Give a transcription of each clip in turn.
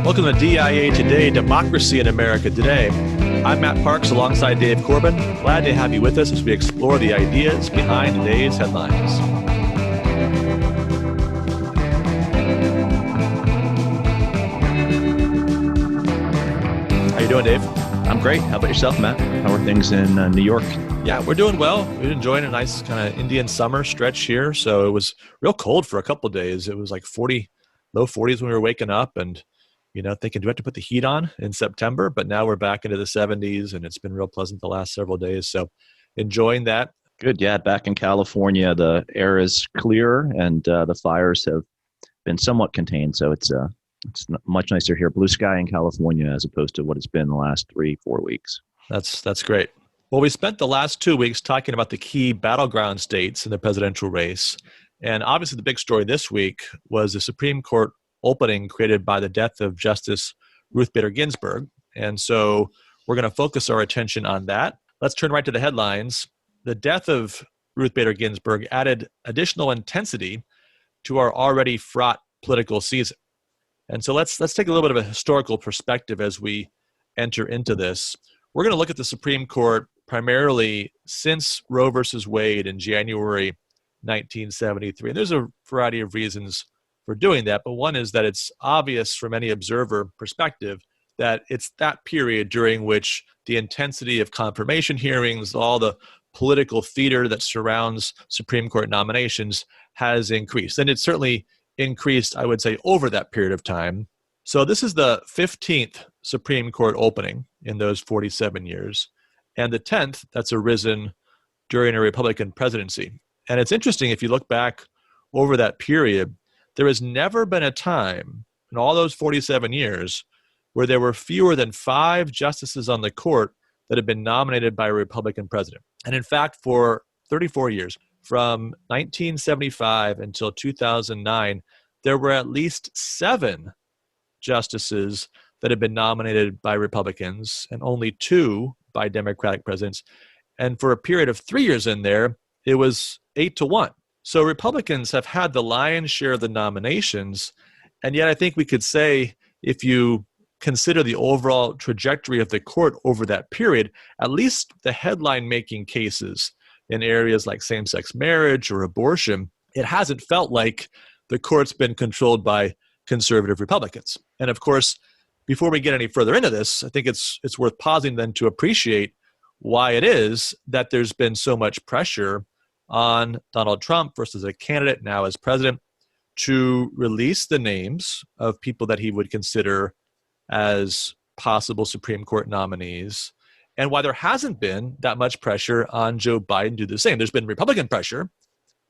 Welcome to DIA Today, Democracy in America Today. I'm Matt Parks alongside Dave Corbin. Glad to have you with us as we explore the ideas behind today's headlines. How you doing, Dave? I'm great. How about yourself, Matt? How are things in New York? Yeah, we're doing well. We're enjoying a nice kind of Indian summer stretch here. So it was real cold for a couple of days. It was like 40, low 40s when we were waking up and thinking, do we have to put the heat on in September? But now we're back into the 70s, and it's been real pleasant the last several days. So enjoying that. Good. Yeah, back in California, the air is clear, and the fires have been somewhat contained. So it's much nicer here. Blue sky in California as opposed to what it's been the last 3-4 weeks. That's great. Well, we spent the last 2 weeks talking about the key battleground states in the presidential race. And obviously the big story this week was the Supreme Court opening created by the death of Justice Ruth Bader Gisburg. And so we're going to focus our attention on that. Let's turn right to the headlines. The death of Ruth Bader Gisburg added additional intensity to our already fraught political season. And so let's take a little bit of a historical perspective as we enter into this. We're going to look at the Supreme Court primarily since Roe versus Wade in January 1973. And there's a variety of reasons for doing that, but one is that it's obvious from any observer perspective that it's that period during which the intensity of confirmation hearings, all the political theater that surrounds Supreme Court nominations has increased. And it's certainly increased, I would say, over that period of time. So this is the 15th Supreme Court opening in those 47 years, and the 10th that's arisen during a Republican presidency. And it's interesting, if you look back over that period, there has never been a time in all those 47 years where there were fewer than 5 justices on the court that have been nominated by a Republican president. And in fact, for 34 years, from 1975 until 2009, there were at least 7 justices that have been nominated by Republicans and only 2 by Democratic presidents. And for a period of 3 years in there, it was 8-1. So Republicans have had the lion's share of the nominations, and yet I think we could say, if you consider the overall trajectory of the court over that period, at least the headline-making cases in areas like same-sex marriage or abortion, it hasn't felt like the court's been controlled by conservative Republicans. And of course, before we get any further into this, I think it's worth pausing then to appreciate why it is that there's been so much pressure on Donald Trump versus a candidate now as president to release the names of people that he would consider as possible Supreme Court nominees, and why there hasn't been that much pressure on Joe Biden to do the same. There's been Republican pressure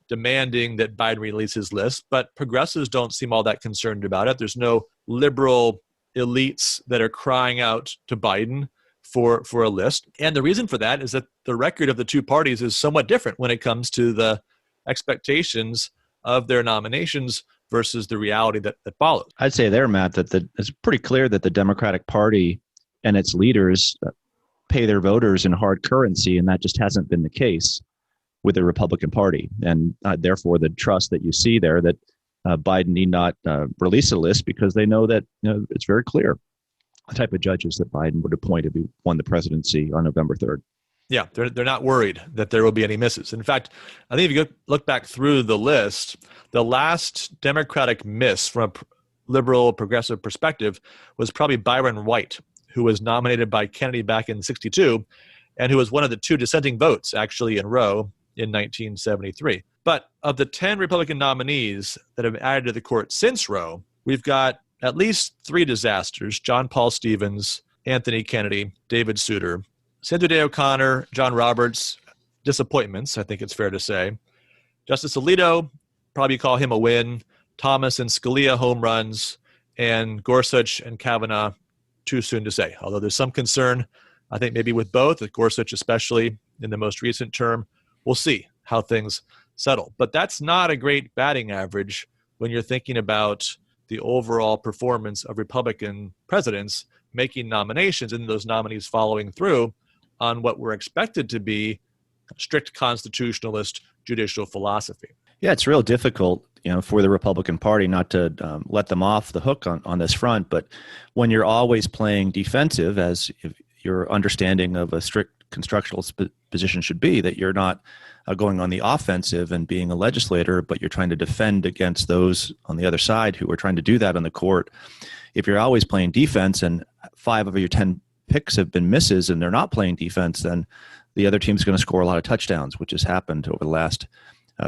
demanding that Biden release his list, but progressives don't seem all that concerned about it. There's no liberal elites that are crying out to Biden for a list. And the reason for that is that the record of the two parties is somewhat different when it comes to the expectations of their nominations versus the reality that follows. I'd say there, Matt, that it's pretty clear that the Democratic Party and its leaders pay their voters in hard currency, and that just hasn't been the case with the Republican Party. And therefore, the trust that you see there that Biden need not release a list, because they know that it's very clear the type of judges that Biden would appoint if he won the presidency on November 3rd. Yeah, they're not worried that there will be any misses. In fact, I think if you look back through the list, the last Democratic miss from a liberal progressive perspective was probably Byron White, who was nominated by Kennedy back in 1962, and who was one of the 2 dissenting votes actually in Roe in 1973. But of the 10 Republican nominees that have added to the court since Roe, we've got at least 3 disasters: John Paul Stevens, Anthony Kennedy, David Souter. Sandra Day O'Connor, John Roberts, disappointments, I think it's fair to say. Justice Alito, probably call him a win. Thomas and Scalia, home runs. And Gorsuch and Kavanaugh, too soon to say. Although there's some concern, I think maybe with both, with Gorsuch especially in the most recent term. We'll see how things settle. But that's not a great batting average when you're thinking about the overall performance of Republican presidents making nominations and those nominees following through on what were expected to be strict constitutionalist judicial philosophy. Yeah, it's real difficult, for the Republican Party, not to let them off the hook on this front, but when you're always playing defensive, as if your understanding of a strict constructionalist position should be, that you're not going on the offensive and being a legislator, but you're trying to defend against those on the other side who are trying to do that on the court. If you're always playing defense and 5 of your 10 picks have been misses and they're not playing defense, then the other team's going to score a lot of touchdowns, which has happened over the last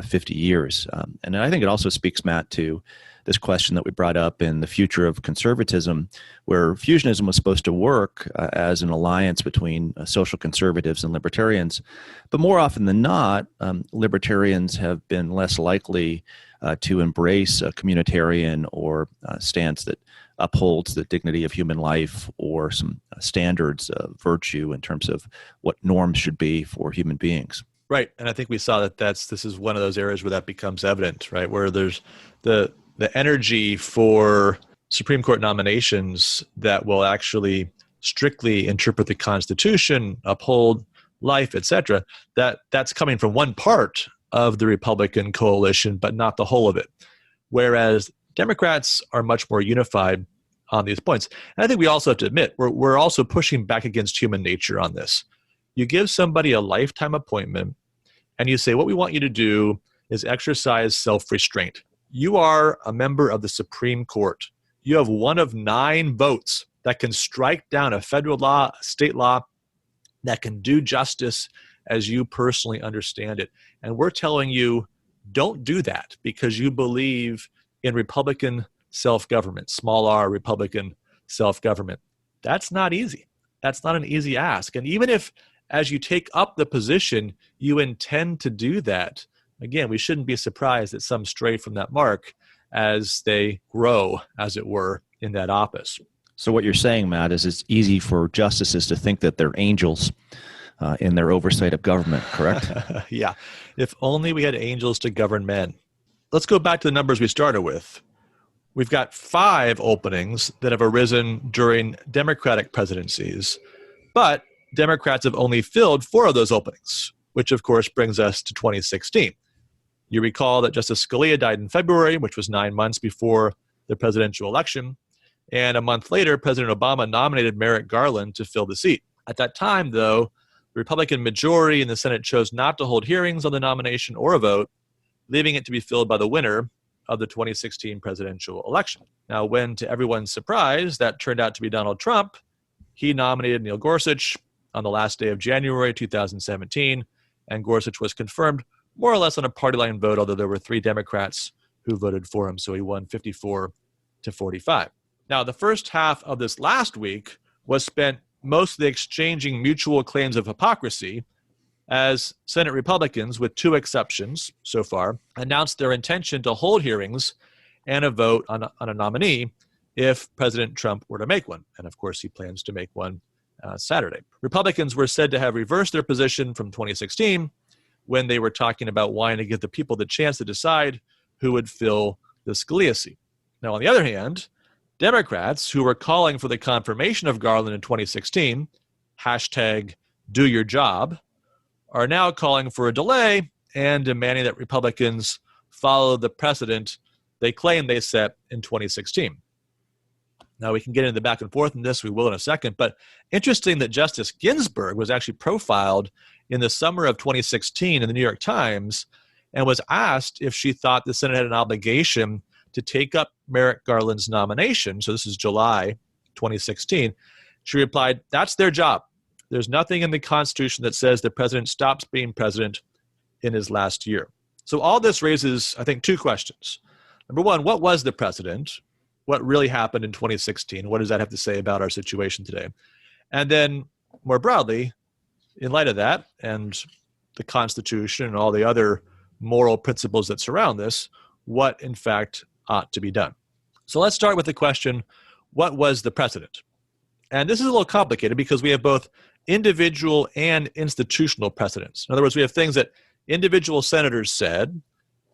50 years. And I think it also speaks, Matt, to this question that we brought up in the future of conservatism, where fusionism was supposed to work as an alliance between social conservatives and libertarians. But more often than not, libertarians have been less likely to embrace a communitarian or stance that upholds the dignity of human life or some standards of virtue in terms of what norms should be for human beings. Right. And I think we saw that this is one of those areas where that becomes evident, right? Where there's the energy for Supreme Court nominations that will actually strictly interpret the Constitution, uphold life, etc. That's coming from one part of the Republican coalition, but not the whole of it. Whereas Democrats are much more unified on these points. And I think we also have to admit, we're also pushing back against human nature on this. You give somebody a lifetime appointment and you say, what we want you to do is exercise self-restraint. You are a member of the Supreme Court. You have one of 9 votes that can strike down a federal law, a state law, that can do justice as you personally understand it. And we're telling you, don't do that because you believe in Republican self-government, small r Republican self-government. That's not easy. That's not an easy ask. And even if, as you take up the position, you intend to do that, again, we shouldn't be surprised that some stray from that mark as they grow, as it were, in that office. So what you're saying, Matt, is it's easy for justices to think that they're angels in their oversight of government, correct? Yeah. If only we had angels to govern men. Let's go back to the numbers we started with. We've got 5 openings that have arisen during Democratic presidencies, but Democrats have only filled 4 of those openings, which of course brings us to 2016. You recall that Justice Scalia died in February, which was 9 months before the presidential election. And a month later, President Obama nominated Merrick Garland to fill the seat. At that time, though, the Republican majority in the Senate chose not to hold hearings on the nomination or a vote, leaving it to be filled by the winner of the 2016 presidential election. Now, when, to everyone's surprise, that turned out to be Donald Trump, he nominated Neil Gorsuch on the last day of January 2017, and Gorsuch was confirmed more or less on a party line vote, although there were 3 Democrats who voted for him, so he won 54-45. Now, the first half of this last week was spent mostly exchanging mutual claims of hypocrisy as Senate Republicans, with 2 exceptions so far, announced their intention to hold hearings and a vote on a nominee if President Trump were to make one. And of course, he plans to make one Saturday. Republicans were said to have reversed their position from 2016 when they were talking about wanting to give the people the chance to decide who would fill the Scalia seat. Now, on the other hand, Democrats who were calling for the confirmation of Garland in 2016, #DoYourJob, are now calling for a delay and demanding that Republicans follow the precedent they claim they set in 2016. Now, we can get into the back and forth in this, we will in a second, but interesting that Justice Ginsburg was actually profiled in the summer of 2016 in the New York Times and was asked if she thought the Senate had an obligation to take up Merrick Garland's nomination. So this is July 2016. She replied, "That's their job. There's nothing in the Constitution that says the president stops being president in his last year." So all this raises, I think, 2 questions. Number one, what was the precedent? What really happened in 2016? What does that have to say about our situation today? And then more broadly, in light of that and the Constitution and all the other moral principles that surround this, what in fact ought to be done? So let's start with the question, what was the precedent? And this is a little complicated because we have both individual and institutional precedents. In other words, we have things that individual senators said,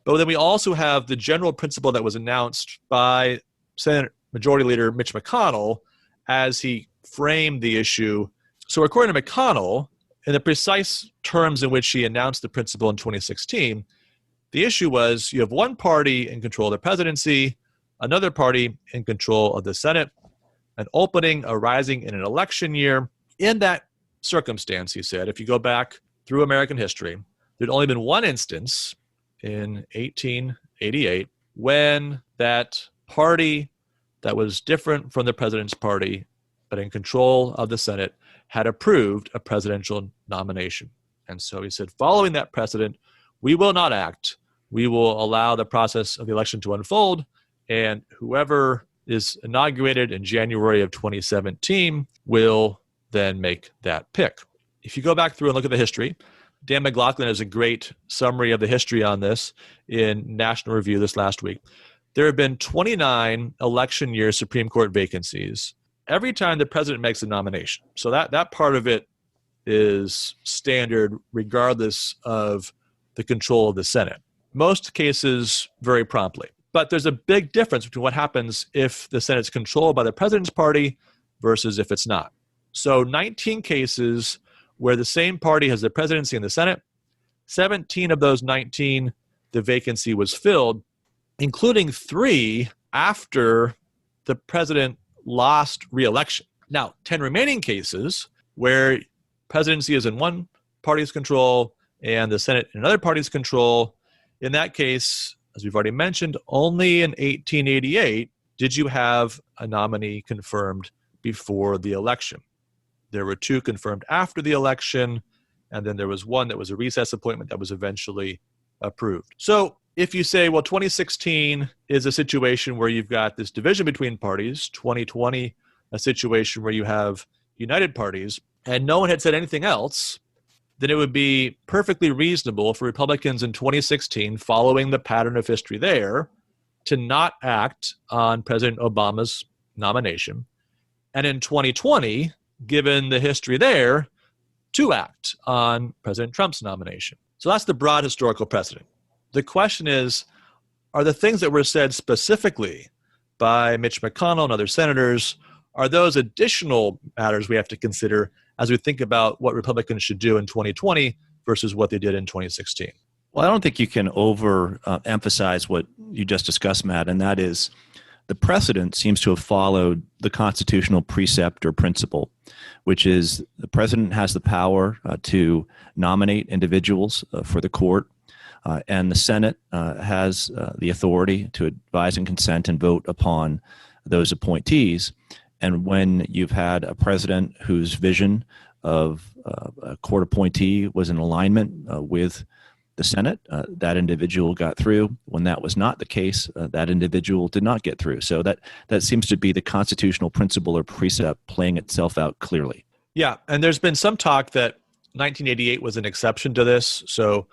but then we also have the general principle that was announced by Senate Majority Leader Mitch McConnell as he framed the issue. So according to McConnell, in the precise terms in which he announced the principle in 2016, The issue was you have one party in control of the presidency, another party in control of the Senate, an opening arising in an election year. In that circumstance, he said, if you go back through American history, there'd only been one instance in 1888 when that party that was different from the president's party, but in control of the Senate, had approved a presidential nomination. And so he said, following that precedent, we will not act. We will allow the process of the election to unfold, and whoever is inaugurated in January of 2017 will then make that pick. If you go back through and look at the history, Dan McLaughlin has a great summary of the history on this in National Review this last week. There have been 29 election year Supreme Court vacancies every time the president makes a nomination. So that part of it is standard regardless of the control of the Senate. Most cases very promptly. But there's a big difference between what happens if the Senate's controlled by the president's party versus if it's not. So 19 cases where the same party has the presidency and the Senate, 17 of those 19, the vacancy was filled, including 3 after the president lost re-election. Now, 10 remaining cases where presidency is in one party's control and the Senate in another party's control. In that case, as we've already mentioned, only in 1888 did you have a nominee confirmed before the election. There were 2 confirmed after the election, and then there was 1 that was a recess appointment that was eventually approved. So if you say, well, 2016 is a situation where you've got this division between parties, 2020, a situation where you have united parties, and no one had said anything else, then it would be perfectly reasonable for Republicans in 2016, following the pattern of history there, to not act on President Obama's nomination. And in 2020, given the history there, to act on President Trump's nomination. So that's the broad historical precedent. The question is, are the things that were said specifically by Mitch McConnell and other senators, are those additional matters we have to consider as we think about what Republicans should do in 2020 versus what they did in 2016? Well, I don't think you can emphasize what you just discussed, Matt, and that is the precedent seems to have followed the constitutional precept or principle, which is the president has the power to nominate individuals for the court, and the Senate has the authority to advise and consent and vote upon those appointees. And when you've had a president whose vision of a court appointee was in alignment with the Senate, that individual got through. When that was not the case, that individual did not get through. So that seems to be the constitutional principle or precept playing itself out clearly. Yeah, and there's been some talk that 1988 was an exception to this. So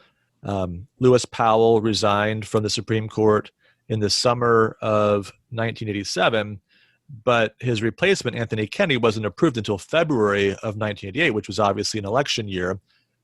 Lewis Powell resigned from the Supreme Court in the summer of 1987, but his replacement, Anthony Kennedy, wasn't approved until February of 1988, which was obviously an election year.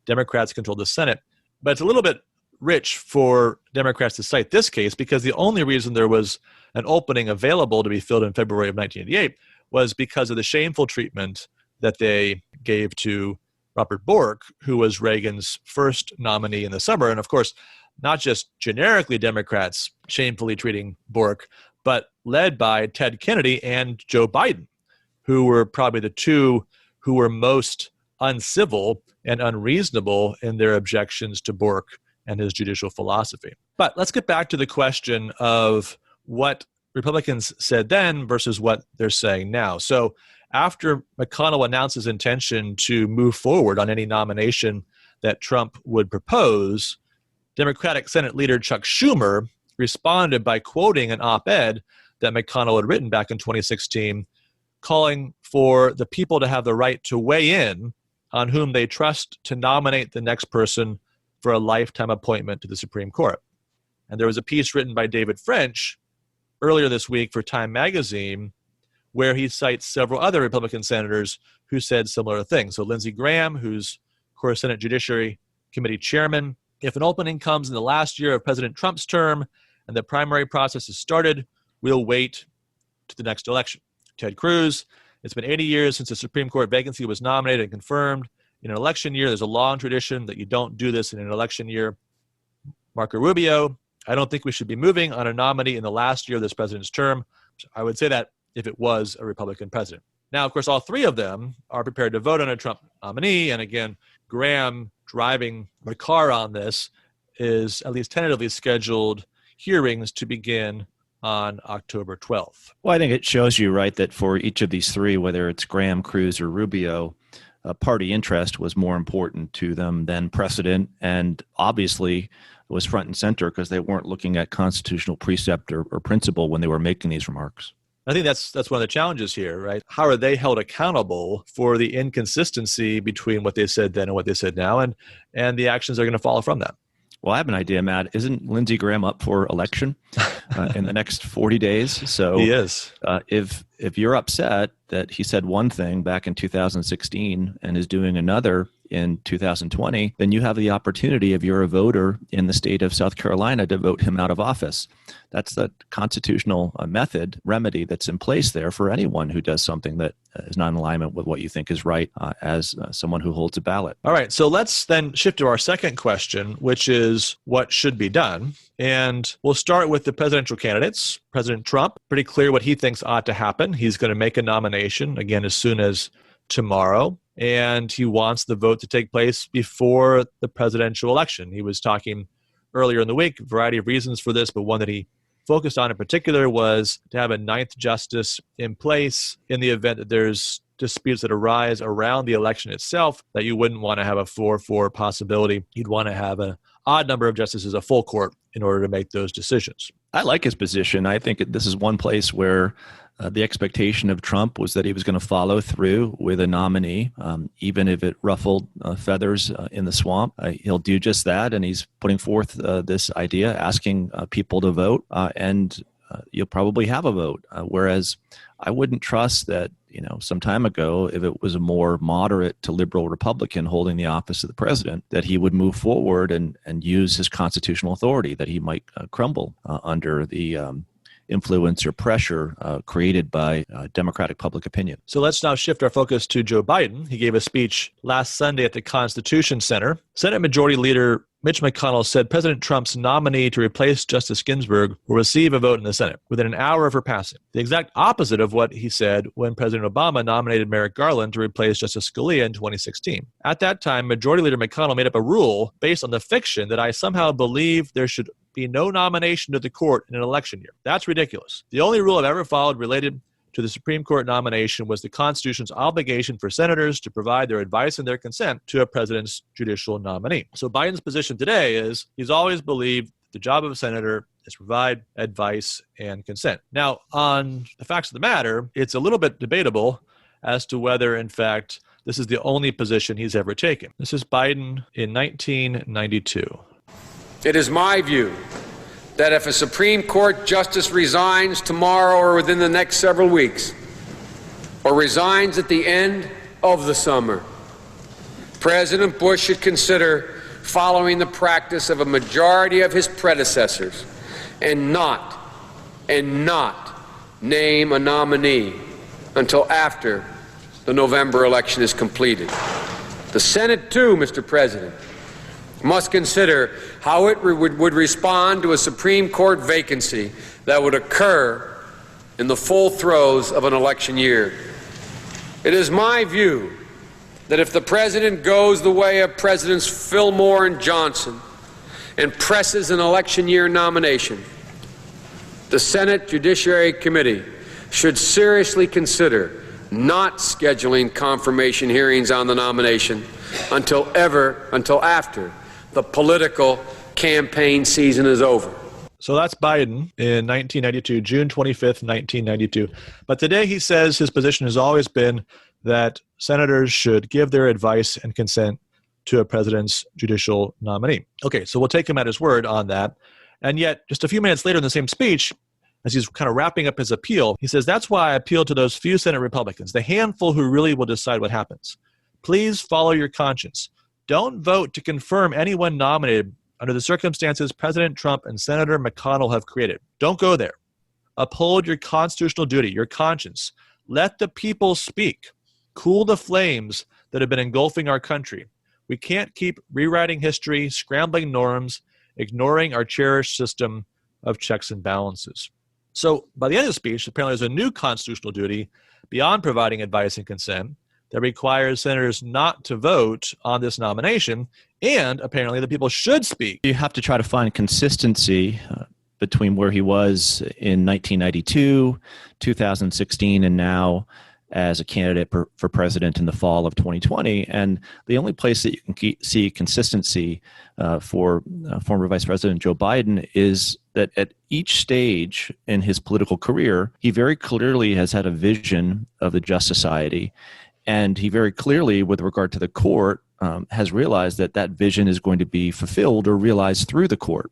Democrats controlled the Senate. But it's a little bit rich for Democrats to cite this case because the only reason there was an opening available to be filled in February of 1988 was because of the shameful treatment that they gave to Robert Bork, who was Reagan's first nominee in the summer. And of course, not just generically Democrats shamefully treating Bork, but led by Ted Kennedy and Joe Biden, who were probably the 2 who were most uncivil and unreasonable in their objections to Bork and his judicial philosophy. But let's get back to the question of what Republicans said then versus what they're saying now. So after McConnell announced his intention to move forward on any nomination that Trump would propose, Democratic Senate leader Chuck Schumer responded by quoting an op-ed that McConnell had written back in 2016, calling for the people to have the right to weigh in on whom they trust to nominate the next person for a lifetime appointment to the Supreme Court. And there was a piece written by David French earlier this week for Time magazine where he cites several other Republican senators who said similar things. So Lindsey Graham, who's, of course, Senate Judiciary Committee chairman, if an opening comes in the last year of President Trump's term and the primary process is started, we'll wait to the next election. Ted Cruz, it's been 80 years since a Supreme Court vacancy was nominated and confirmed. In an election year, there's a long tradition that you don't do this in an election year. Marco Rubio, I don't think we should be moving on a nominee in the last year of this president's term. I would say that if it was a Republican president. Now, of course, all three of them are prepared to vote on a Trump nominee. And again, Graham driving the car on this is at least tentatively scheduled hearings to begin on October 12th. Well, I think it shows you, right, that for each of these three, whether it's Graham, Cruz, or Rubio, party interest was more important to them than precedent, and obviously it was front and center because they weren't looking at constitutional precept or principle when they were making these remarks. I think that's one of the challenges here, right? How are they held accountable for the inconsistency between what they said then and what they said now, and the actions that are going to follow from that? Well, I have an idea, Matt. Isn't Lindsey Graham up for election in the next 40 days? So he is. If you're upset that he said one thing back in 2016 and is doing another in 2020, then you have the opportunity, if you're a voter in the state of South Carolina, to vote him out of office. That's the constitutional remedy that's in place there for anyone who does something that is not in alignment with what you think is right as someone who holds a ballot. All right, so let's then shift to our second question, which is what should be done. And we'll start with the presidential candidates. President Trump, pretty clear what he thinks ought to happen. He's going to make a nomination, again, as soon as tomorrow. And he wants the vote to take place before the presidential election. He was talking earlier in the week, a variety of reasons for this, but one that he focused on in particular was to have a ninth justice in place in the event that there's disputes that arise around the election itself, that you wouldn't want to have a 4-4 possibility. You'd want to have an odd number of justices, a full court, in order to make those decisions. I like his position. I think this is one place where the expectation of Trump was that he was going to follow through with a nominee, even if it ruffled feathers in the swamp. He'll do just that, and he's putting forth this idea, asking people to vote, and you'll probably have a vote. Whereas I wouldn't trust that, some time ago, if it was a more moderate to liberal Republican holding the office of the president, that he would move forward and use his constitutional authority, that he might crumble under the influence or pressure created by Democratic public opinion. So let's now shift our focus to Joe Biden. He gave a speech last Sunday at the Constitution Center. Senate Majority Leader Mitch McConnell said President Trump's nominee to replace Justice Ginsburg will receive a vote in the Senate within an hour of her passing. The exact opposite of what he said when President Obama nominated Merrick Garland to replace Justice Scalia in 2016. At that time, Majority Leader McConnell made up a rule based on the fiction that I somehow believe there should be no nomination to the court in an election year. That's ridiculous. The only rule I've ever followed related to the Supreme Court nomination was the Constitution's obligation for senators to provide their advice and their consent to a president's judicial nominee. So Biden's position today is he's always believed the job of a senator is to provide advice and consent. Now, on the facts of the matter, it's a little bit debatable as to whether, in fact, this is the only position he's ever taken. This is Biden in 1992. It is my view that if a Supreme Court justice resigns tomorrow or within the next several weeks, or resigns at the end of the summer, President Bush should consider following the practice of a majority of his predecessors and not name a nominee until after the November election is completed. The Senate, too, Mr. President, must consider how it would respond to a Supreme Court vacancy that would occur in the full throes of an election year. It is my view that if the President goes the way of Presidents Fillmore and Johnson and presses an election year nomination, the Senate Judiciary Committee should seriously consider not scheduling confirmation hearings on the nomination until after the political campaign season is over. So that's Biden in 1992, June 25th, 1992. But today he says his position has always been that senators should give their advice and consent to a president's judicial nominee. Okay, so we'll take him at his word on that. And yet, just a few minutes later in the same speech, as he's kind of wrapping up his appeal, he says, that's why I appeal to those few Senate Republicans, the handful who really will decide what happens. Please follow your conscience. Don't vote to confirm anyone nominated under the circumstances President Trump and Senator McConnell have created. Don't go there. Uphold your constitutional duty, your conscience. Let the people speak. Cool the flames that have been engulfing our country. We can't keep rewriting history, scrambling norms, ignoring our cherished system of checks and balances. So by the end of the speech, apparently there's a new constitutional duty beyond providing advice and consent that requires senators not to vote on this nomination, and apparently the people should speak. You have to try to find consistency between where he was in 1992, 2016, and now as a candidate for president in the fall of 2020. And the only place that you can see consistency for former Vice President Joe Biden is that at each stage in his political career, he very clearly has had a vision of the just society. And he very clearly, with regard to the court, has realized that that vision is going to be fulfilled or realized through the court.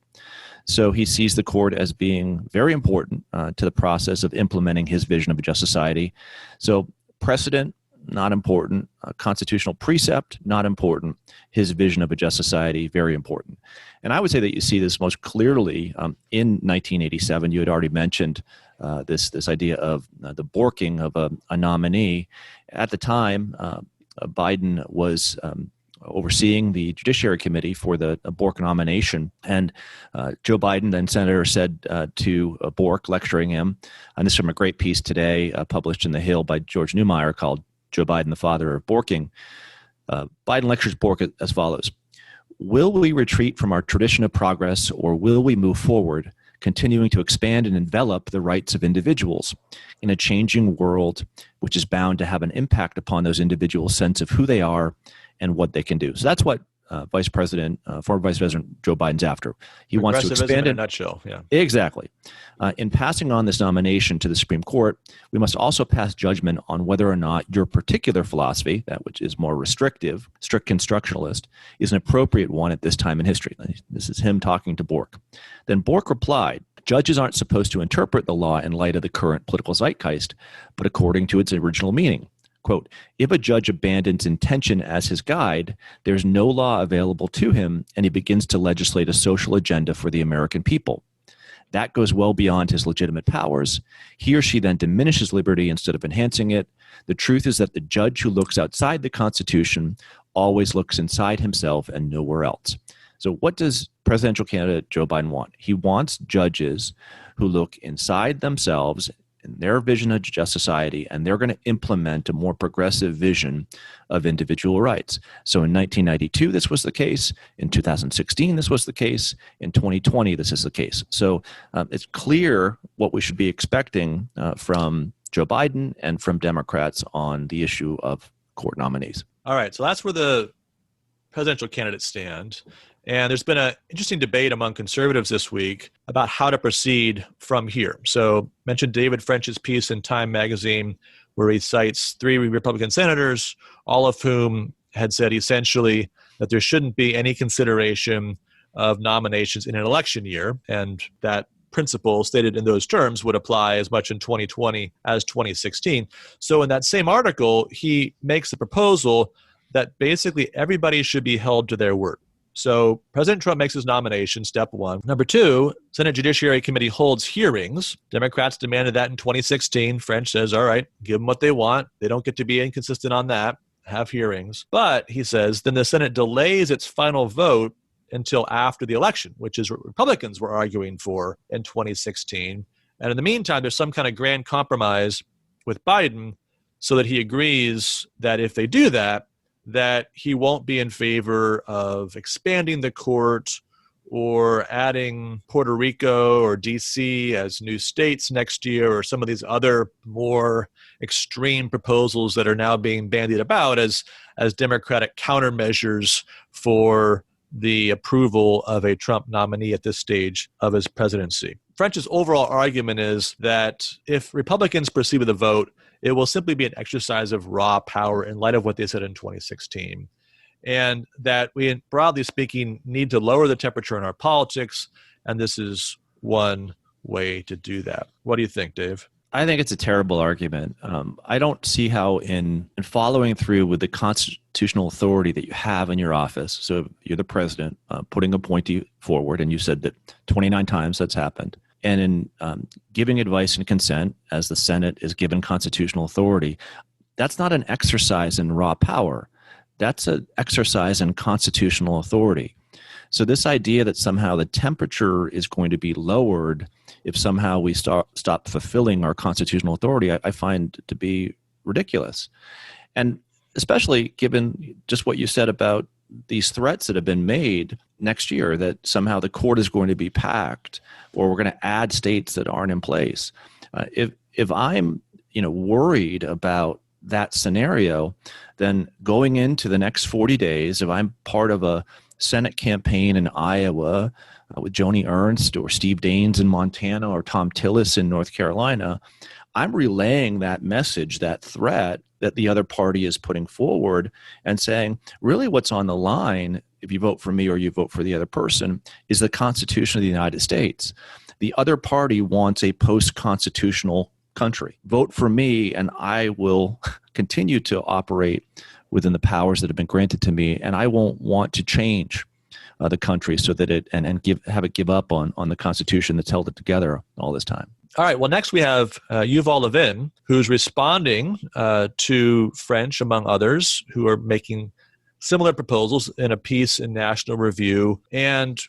So he sees the court as being very important to the process of implementing his vision of a just society. So precedent, not important. Constitutional precept, not important. His vision of a just society, very important. And I would say that you see this most clearly in 1987. You had already mentioned this idea of the borking of a nominee. At the time, Biden was overseeing the Judiciary Committee for the Bork nomination. And Joe Biden, then Senator, said to Bork, lecturing him, and this is from a great piece today published in The Hill by George Neumayr called Joe Biden, the Father of Borking. Biden lectures Bork as follows: "Will we retreat from our tradition of progress, or will we move forward, continuing to expand and envelop the rights of individuals in a changing world which is bound to have an impact upon those individuals' sense of who they are and what they can do?" So that's what former Vice President Joe Biden's after. He wants to expand in a nutshell. Yeah, exactly. In passing on this nomination to the Supreme Court, we must also pass judgment on whether or not your particular philosophy, that which is more restrictive, strict constructionalist, is an appropriate one at this time in history. This is him talking to Bork. Then Bork replied, "Judges aren't supposed to interpret the law in light of the current political zeitgeist, but according to its original meaning. Quote, if a judge abandons intention as his guide, there's no law available to him, and he begins to legislate a social agenda for the American people. That goes well beyond his legitimate powers. He or she then diminishes liberty instead of enhancing it. The truth is that the judge who looks outside the Constitution always looks inside himself and nowhere else." So what does presidential candidate Joe Biden want? He wants judges who look inside themselves in their vision of just society, and they're going to implement a more progressive vision of individual rights. So in 1992, this was the case. In 2016, this was the case. In 2020, this is the case. So it's clear what we should be expecting from Joe Biden and from Democrats on the issue of court nominees. All right, so that's where the presidential candidates stand. And there's been an interesting debate among conservatives this week about how to proceed from here. So mentioned David French's piece in Time magazine, where he cites 3 Republican senators, all of whom had said essentially that there shouldn't be any consideration of nominations in an election year, and that principle stated in those terms would apply as much in 2020 as 2016. So in that same article, he makes the proposal that basically everybody should be held to their word. So President Trump makes his nomination, step 1. Number 2, Senate Judiciary Committee holds hearings. Democrats demanded that in 2016. French says, all right, give them what they want. They don't get to be inconsistent on that. Have hearings. But, he says, then the Senate delays its final vote until after the election, which is what Republicans were arguing for in 2016. And in the meantime, there's some kind of grand compromise with Biden so that he agrees that if they do that he won't be in favor of expanding the court or adding Puerto Rico or D.C. as new states next year, or some of these other more extreme proposals that are now being bandied about as Democratic countermeasures for the approval of a Trump nominee at this stage of his presidency. French's overall argument is that if Republicans proceed with the vote, it will simply be an exercise of raw power in light of what they said in 2016. And that we, broadly speaking, need to lower the temperature in our politics, and this is one way to do that. What do you think, Dave? I think it's a terrible argument. I don't see how in following through with the constitutional authority that you have in your office, so you're the president, putting a appointee forward, and you said that 29 times that's happened, and in giving advice and consent, as the Senate is given constitutional authority, that's not an exercise in raw power. That's an exercise in constitutional authority. So this idea that somehow the temperature is going to be lowered if somehow we stop fulfilling our constitutional authority, I find to be ridiculous. And especially given just what you said about these threats that have been made next year, that somehow the court is going to be packed or we're going to add states that aren't in place. If I'm worried about that scenario, then going into the next 40 days, if I'm part of a Senate campaign in Iowa with Joni Ernst or Steve Daines in Montana or Tom Tillis in North Carolina, I'm relaying that message, that threat that the other party is putting forward and saying, really what's on the line, if you vote for me or you vote for the other person, is the Constitution of the United States. The other party wants a post-constitutional country. Vote for me and I will continue to operate within the powers that have been granted to me, and I won't want to change the country so that it have it give up on the Constitution that's held it together all this time. All right. Well, next we have Yuval Levin, who's responding to French, among others, who are making similar proposals in a piece in National Review, and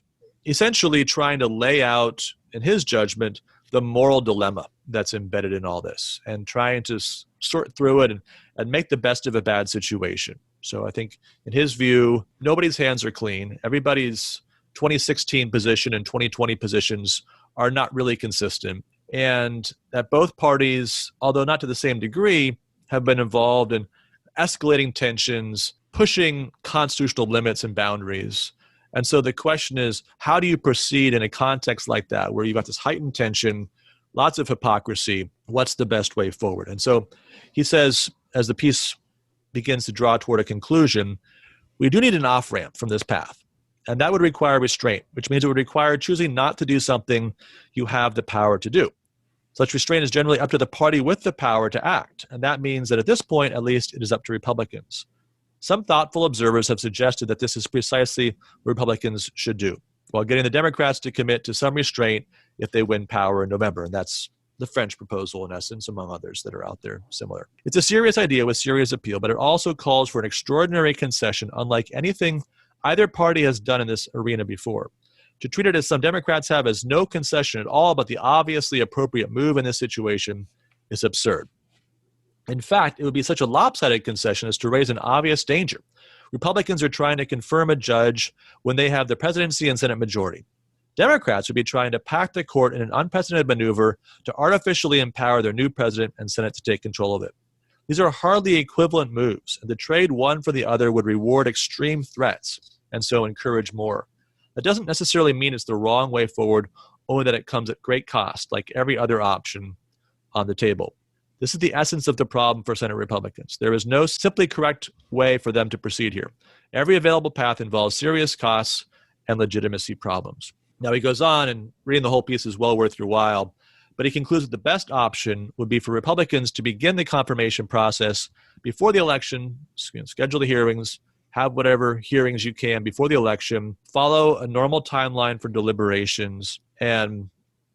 essentially trying to lay out, in his judgment, the moral dilemma that's embedded in all this, and trying to sort through it and make the best of a bad situation. So I think in his view, nobody's hands are clean. Everybody's 2016 position and 2020 positions are not really consistent. And that both parties, although not to the same degree, have been involved in escalating tensions, pushing constitutional limits and boundaries. And so the question is, how do you proceed in a context like that, where you've got this heightened tension, lots of hypocrisy? What's the best way forward? And so he says, as the piece begins to draw toward a conclusion, we do need an off-ramp from this path. And that would require restraint, which means it would require choosing not to do something you have the power to do. Such restraint is generally up to the party with the power to act. And that means that at this point, at least, it is up to Republicans. Some thoughtful observers have suggested that this is precisely what Republicans should do, while getting the Democrats to commit to some restraint if they win power in November. And that's the French proposal, in essence, among others that are out there similar. It's a serious idea with serious appeal, but it also calls for an extraordinary concession unlike anything either party has done in this arena before. To treat it as some Democrats have as no concession at all but the obviously appropriate move in this situation is absurd. In fact, it would be such a lopsided concession as to raise an obvious danger. Republicans are trying to confirm a judge when they have the presidency and Senate majority. Democrats would be trying to pack the court in an unprecedented maneuver to artificially empower their new president and Senate to take control of it. These are hardly equivalent moves, and the trade one for the other would reward extreme threats and so encourage more. That doesn't necessarily mean it's the wrong way forward, only that it comes at great cost, like every other option on the table. This is the essence of the problem for Senate Republicans. There is no simply correct way for them to proceed here. Every available path involves serious costs and legitimacy problems. Now he goes on, and reading the whole piece is well worth your while, but he concludes that the best option would be for Republicans to begin the confirmation process before the election, schedule the hearings, have whatever hearings you can before the election, follow a normal timeline for deliberations, and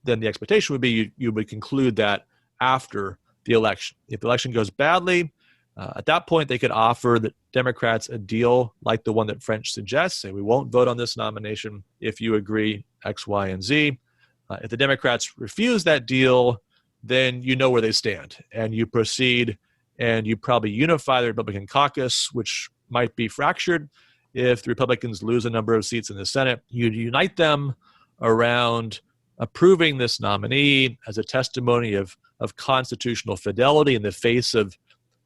then the expectation would be you would conclude that after the election. If the election goes badly, at that point they could offer the Democrats a deal like the one that French suggests, say we won't vote on this nomination if you agree X, Y, and Z. If the Democrats refuse that deal, then you know where they stand, and you proceed, and you probably unify the Republican caucus, which might be fractured if the Republicans lose a number of seats in the Senate. You unite them around approving this nominee as a testimony of constitutional fidelity in the face of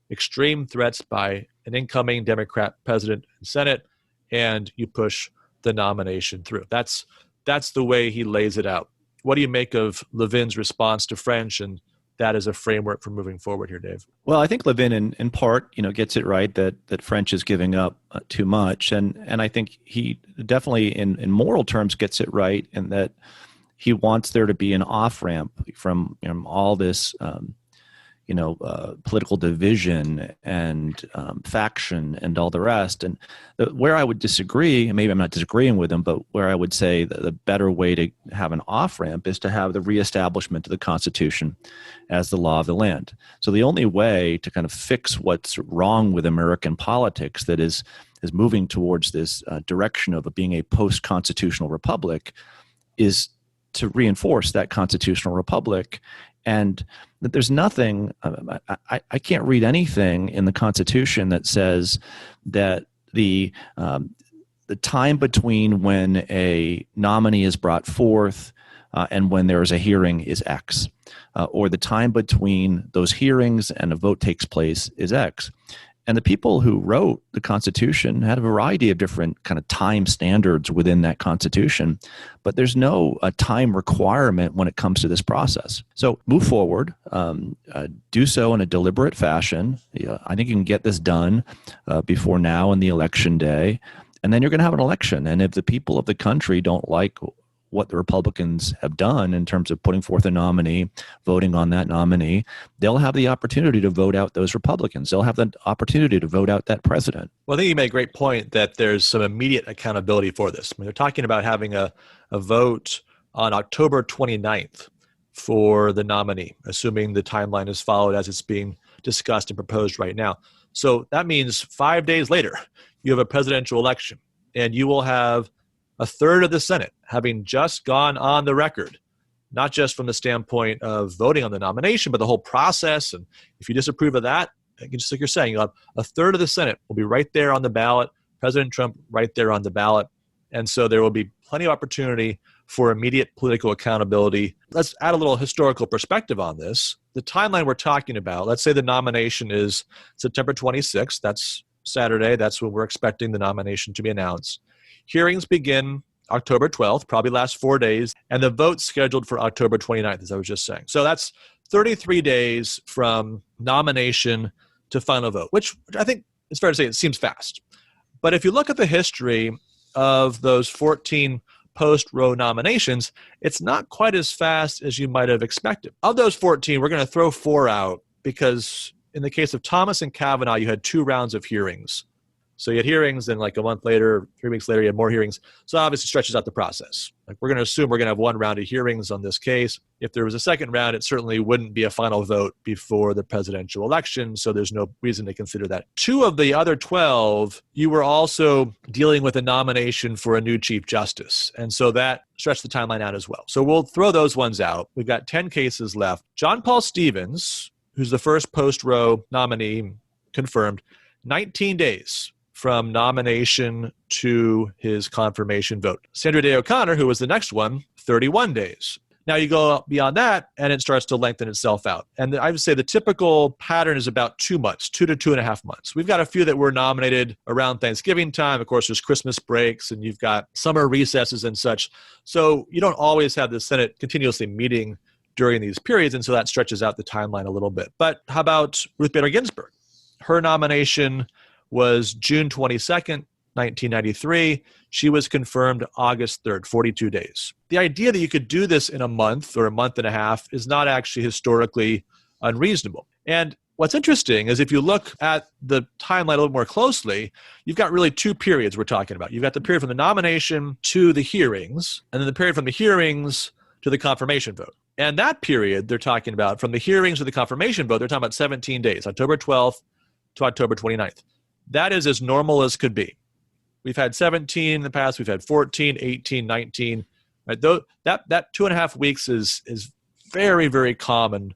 extreme threats by an incoming Democrat president and Senate, and you push the nomination through. That's the way he lays it out. What do you make of Levin's response to French and that as a framework for moving forward here, Dave? Well, I think Levin, in part, gets it right that French is giving up too much, and I think he definitely, in moral terms, gets it right in that he wants there to be an off ramp from all this, political division and faction and all the rest. And where I would disagree, and maybe I'm not disagreeing with him, but where I would say the better way to have an off-ramp is to have the reestablishment of the Constitution as the law of the land. So the only way to kind of fix what's wrong with American politics that is moving towards this direction of being a post-constitutional republic is to reinforce that constitutional republic. And that there's nothing, I can't read anything in the Constitution that says that the time between when a nominee is brought forth and when there is a hearing is X, or the time between those hearings and a vote takes place is X. And the people who wrote the Constitution had a variety of different kind of time standards within that Constitution, but there's no time requirement when it comes to this process. So move forward, do so in a deliberate fashion. I think you can get this done before now and the election day, and then you're going to have an election. And if the people of the country don't like what the Republicans have done in terms of putting forth a nominee, voting on that nominee, they'll have the opportunity to vote out those Republicans. They'll have the opportunity to vote out that president. Well, I think you made a great point that there's some immediate accountability for this. I mean, they're talking about having a vote on October 29th for the nominee, assuming the timeline is followed as it's being discussed and proposed right now. So that means 5 days later, you have a presidential election, and you will have a third of the Senate having just gone on the record, not just from the standpoint of voting on the nomination, but the whole process. And if you disapprove of that, just like you're saying, you'll have a third of the Senate will be right there on the ballot, President Trump right there on the ballot. And so there will be plenty of opportunity for immediate political accountability. Let's add a little historical perspective on this. The timeline we're talking about, let's say the nomination is September 26th. That's Saturday. That's when we're expecting the nomination to be announced. Hearings begin October 12th, probably last 4 days, and the vote's scheduled for October 29th, as I was just saying. So that's 33 days from nomination to final vote, which I think it's fair to say it seems fast. But if you look at the history of those 14 post-Roe nominations, it's not quite as fast as you might have expected. Of those 14, we're going to throw 4 out because in the case of Thomas and Kavanaugh, you had 2 rounds of hearings. So you had hearings, and like a month later, 3 weeks later, you had more hearings. So obviously stretches out the process. Like we're going to assume we're going to have 1 round of hearings on this case. If there was a second round, it certainly wouldn't be a final vote before the presidential election. So there's no reason to consider that. 2 of the other 12, you were also dealing with a nomination for a new Chief Justice. And so that stretched the timeline out as well. So we'll throw those ones out. We've got 10 cases left. John Paul Stevens, who's the first post-Roe nominee confirmed, 19 days from nomination to his confirmation vote. Sandra Day O'Connor, who was the next one, 31 days. Now you go beyond that, and it starts to lengthen itself out. And I would say the typical pattern is about 2 months, 2 to 2.5 months. We've got a few that were nominated around Thanksgiving time. Of course, there's Christmas breaks, and you've got summer recesses and such. So you don't always have the Senate continuously meeting during these periods, and so that stretches out the timeline a little bit. But how about Ruth Bader Gisburg? Her nomination was June 22nd, 1993. She was confirmed August 3rd, 42 days. The idea that you could do this in a month or a month and a half is not actually historically unreasonable. And what's interesting is if you look at the timeline a little more closely, you've got really 2 periods we're talking about. You've got the period from the nomination to the hearings, and then the period from the hearings to the confirmation vote. And that period they're talking about, from the hearings to the confirmation vote, they're talking about 17 days, October 12th to October 29th. That is as normal as could be. We've had 17 in the past. We've had 14, 18, 19. Right? That 2.5 weeks is very, very common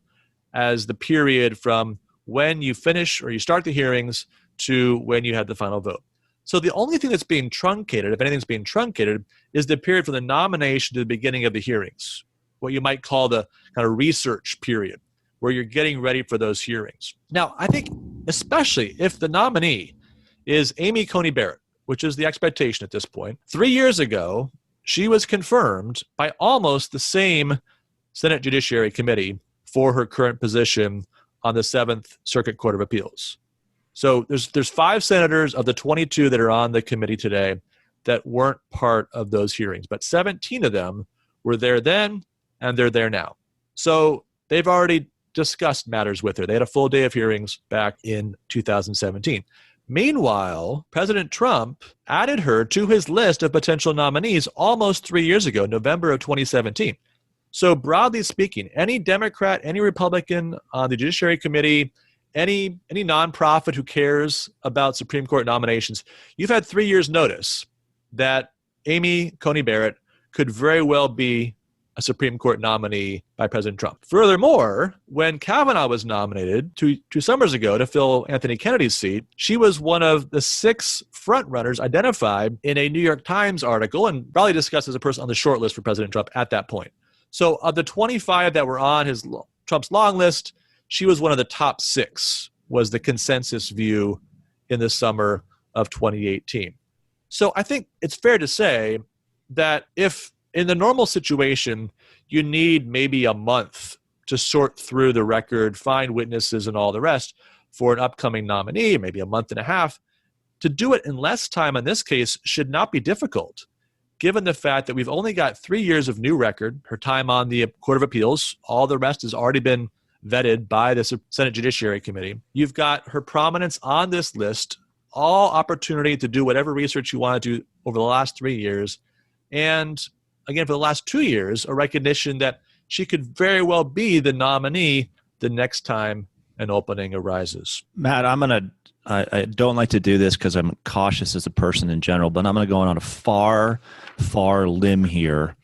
as the period from when you finish or you start the hearings to when you had the final vote. So the only thing that's being truncated, if anything's being truncated, is the period from the nomination to the beginning of the hearings, what you might call the kind of research period, where you're getting ready for those hearings. Now, I think especially if the nominee is Amy Coney Barrett, which is the expectation at this point. 3 years ago, she was confirmed by almost the same Senate Judiciary Committee for her current position on the 7th Circuit Court of Appeals. So there's 5 senators of the 22 that are on the committee today that weren't part of those hearings, but 17 of them were there then, and they're there now. So they've already discussed matters with her. They had a full day of hearings back in 2017. Meanwhile, President Trump added her to his list of potential nominees almost 3 years ago, November of 2017. So broadly speaking, any Democrat, any Republican on the Judiciary Committee, any nonprofit who cares about Supreme Court nominations, you've had 3 years' notice that Amy Coney Barrett could very well be a Supreme Court nominee by President Trump. Furthermore, when Kavanaugh was nominated 2 summers ago to fill Anthony Kennedy's seat, she was one of the 6 frontrunners identified in a New York Times article and probably discussed as a person on the short list for President Trump at that point. So of the 25 that were on Trump's long list, she was one of the top 6, was the consensus view in the summer of 2018. So I think it's fair to say that if in the normal situation, you need maybe a month to sort through the record, find witnesses and all the rest for an upcoming nominee, maybe a month and a half. To do it in less time in this case should not be difficult, given the fact that we've only got 3 years of new record, her time on the Court of Appeals, all the rest has already been vetted by the Senate Judiciary Committee. You've got her prominence on this list, all opportunity to do whatever research you want to do over the last 3 years, and again, for the last 2 years, a recognition that she could very well be the nominee the next time an opening arises. Matt, I don't like to do this because I'm cautious as a person in general, but I'm going to go on a far, far limb here.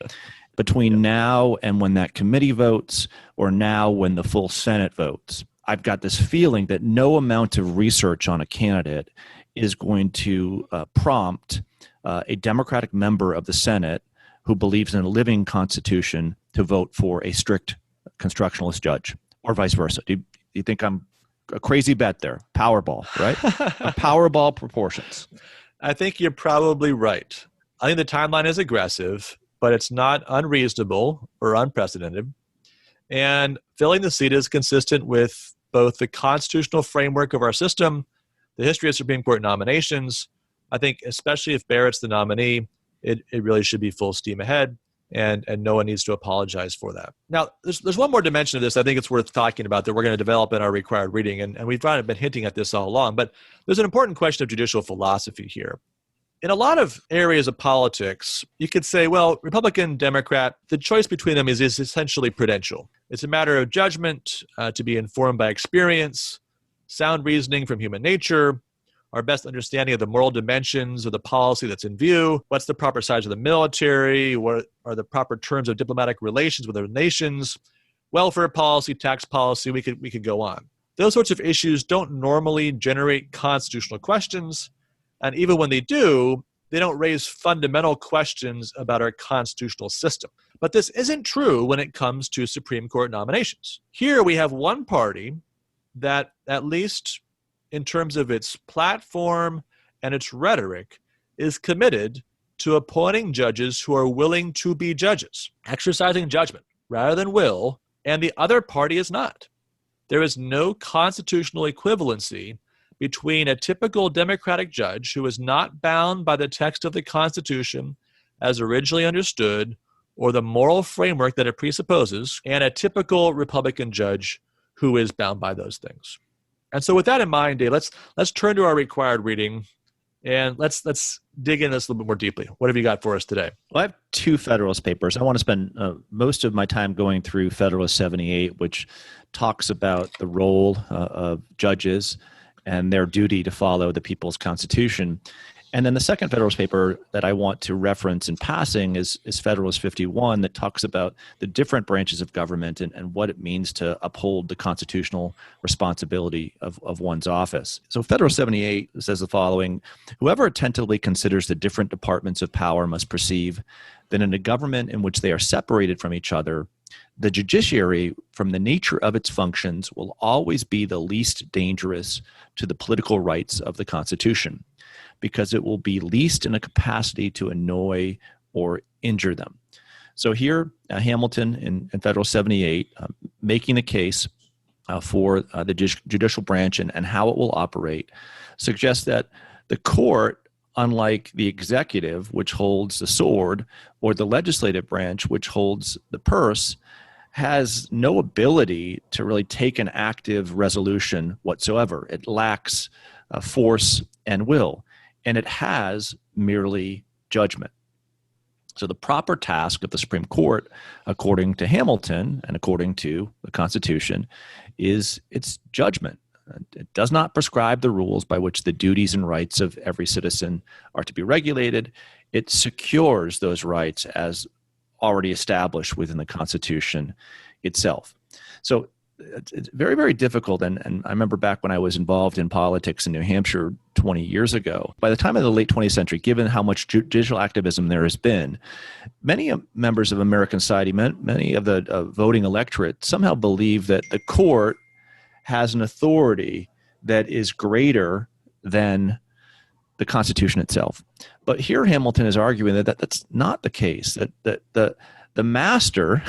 Between now and when that committee votes, or now when the full Senate votes, I've got this feeling that no amount of research on a candidate is going to prompt a Democratic member of the Senate who believes in a living constitution to vote for a strict constructionalist judge, or vice versa. Do you think I'm a crazy bet there? Powerball, right? Powerball proportions. I think you're probably right. I think the timeline is aggressive, but it's not unreasonable or unprecedented. And filling the seat is consistent with both the constitutional framework of our system, the history of Supreme Court nominations. I think especially if Barrett's the nominee, it really should be full steam ahead, and no one needs to apologize for that. Now, there's one more dimension of this I think it's worth talking about that we're going to develop in our required reading, and we've kind of been hinting at this all along, but there's an important question of judicial philosophy here. In a lot of areas of politics, you could say, well, Republican, Democrat, the choice between them is essentially prudential. It's a matter of judgment, to be informed by experience, sound reasoning from human nature, our best understanding of the moral dimensions of the policy that's in view, what's the proper size of the military, what are the proper terms of diplomatic relations with other nations, welfare policy, tax policy, we could go on. Those sorts of issues don't normally generate constitutional questions, and even when they do, they don't raise fundamental questions about our constitutional system. But this isn't true when it comes to Supreme Court nominations. Here we have one party that, at least in terms of its platform and its rhetoric, is committed to appointing judges who are willing to be judges, exercising judgment rather than will, and the other party is not. There is no constitutional equivalency between a typical Democratic judge who is not bound by the text of the Constitution as originally understood or the moral framework that it presupposes, and a typical Republican judge who is bound by those things. And so with that in mind, Dave, let's turn to our required reading, and let's dig in this a little bit more deeply. What have you got for us today? Well, I have 2 Federalist papers. I want to spend most of my time going through Federalist 78, which talks about the role of judges and their duty to follow the people's constitution. And then the second Federalist paper that I want to reference in passing is Federalist 51, that talks about the different branches of government and what it means to uphold the constitutional responsibility of one's office. So Federalist 78 says the following: whoever attentively considers the different departments of power must perceive that in a government in which they are separated from each other, the judiciary, from the nature of its functions, will always be the least dangerous to the political rights of the Constitution, because it will be least in a capacity to annoy or injure them. So here, Hamilton in Federal 78, making a case for the judicial branch and how it will operate, suggests that the court, unlike the executive, which holds the sword, or the legislative branch, which holds the purse, has no ability to really take an active resolution whatsoever. It lacks force and will, and it has merely judgment. So the proper task of the Supreme Court, according to Hamilton and according to the Constitution, is its judgment. It does not prescribe the rules by which the duties and rights of every citizen are to be regulated. It secures those rights as already established within the Constitution itself. So it's very, very difficult. And I remember back when I was involved in politics in New Hampshire 20 years ago, by the time of the late 20th century, given how much judicial activism there has been, many members of American society, many of the voting electorate somehow believe that the court has an authority that is greater than the Constitution itself. But here Hamilton is arguing that that's not the case, that the master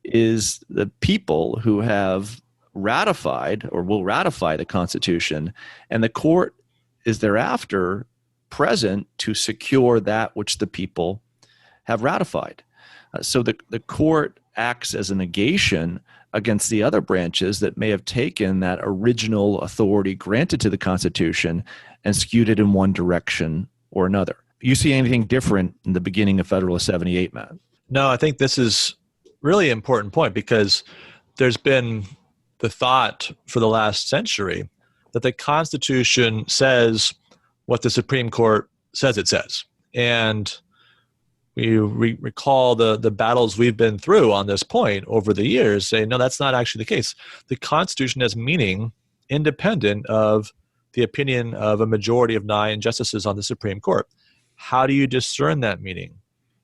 is the people who have ratified or will ratify the Constitution, and the court is thereafter present to secure that which the people have ratified. So the court acts as a negation against the other branches that may have taken that original authority granted to the Constitution and skewed it in one direction or another. You see anything different in the beginning of Federalist 78, Matt? No, I think this is really an important point, because there's been the thought for the last century that the Constitution says what the Supreme Court says it says. And we recall the battles we've been through on this point over the years, saying, no, that's not actually the case. The Constitution has meaning independent of the opinion of a majority of 9 justices on the Supreme Court. How do you discern that meaning?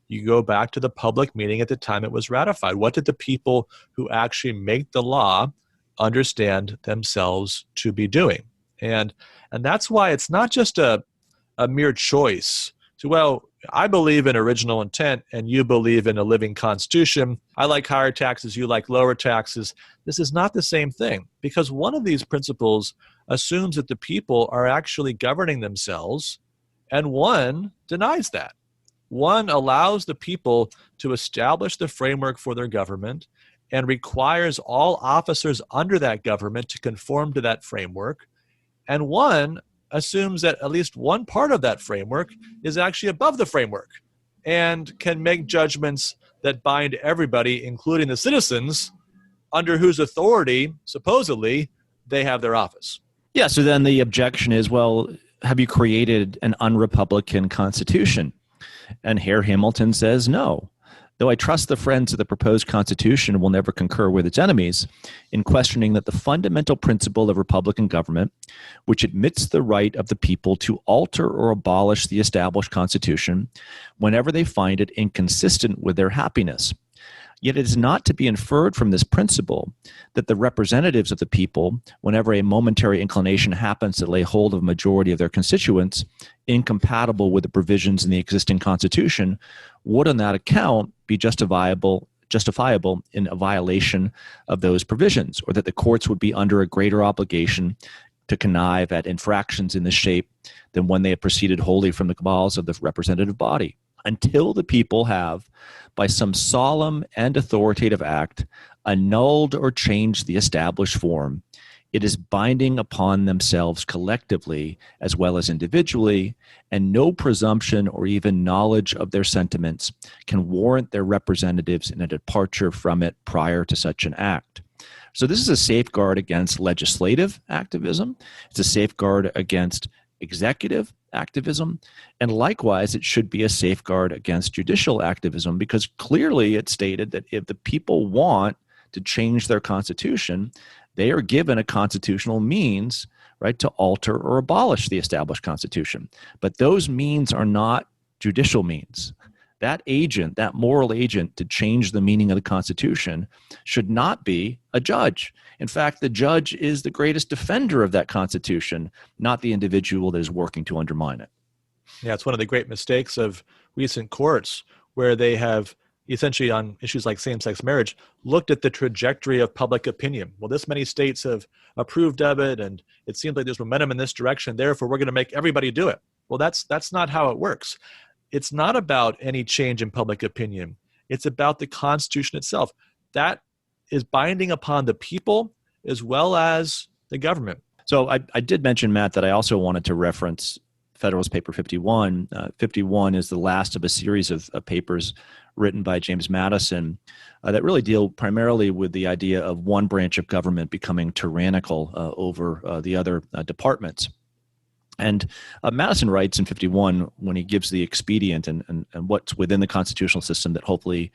You go back to the public meeting at the time it was ratified. What did the people who actually make the law understand themselves to be doing? And that's why it's not just a mere choice to, well, I believe in original intent and you believe in a living Constitution. I like higher taxes, you like lower taxes. This is not the same thing, because one of these principles assumes that the people are actually governing themselves, and one denies that. One allows the people to establish the framework for their government and requires all officers under that government to conform to that framework. And one assumes that at least one part of that framework is actually above the framework and can make judgments that bind everybody, including the citizens, under whose authority, supposedly, they have their office. Yeah, so then the objection is, well, have you created an unrepublican constitution? And here Hamilton says, no. Though I trust the friends of the proposed Constitution will never concur with its enemies in questioning that the fundamental principle of Republican government, which admits the right of the people to alter or abolish the established Constitution whenever they find it inconsistent with their happiness. Yet it is not to be inferred from this principle that the representatives of the people, whenever a momentary inclination happens to lay hold of a majority of their constituents, incompatible with the provisions in the existing Constitution, would on that account be justifiable in a violation of those provisions, or that the courts would be under a greater obligation to connive at infractions in this shape than when they have proceeded wholly from the cabals of the representative body. Until the people have, by some solemn and authoritative act, annulled or changed the established form, it is binding upon themselves collectively as well as individually, and no presumption or even knowledge of their sentiments can warrant their representatives in a departure from it prior to such an act. So this is a safeguard against legislative activism. It's a safeguard against executive activism, and likewise it should be a safeguard against judicial activism, because clearly it's stated that if the people want to change their constitution, they are given a constitutional means, right, to alter or abolish the established constitution. But those means are not judicial means. That agent, that moral agent to change the meaning of the Constitution should not be a judge. In fact, the judge is the greatest defender of that Constitution, not the individual that is working to undermine it. Yeah, it's one of the great mistakes of recent courts, where they have essentially on issues like same-sex marriage looked at the trajectory of public opinion. Well, this many states have approved of it, and it seems like there's momentum in this direction, therefore we're going to make everybody do it. Well, that's not how it works. It's not about any change in public opinion. It's about the Constitution itself. That is binding upon the people as well as the government. So I did mention, Matt, that I also wanted to reference Federalist Paper 51. 51 is the last of a series of papers written by James Madison that really deal primarily with the idea of one branch of government becoming tyrannical over the other departments. And Madison writes in 51, when he gives the expedient and what's within the constitutional system that hopefully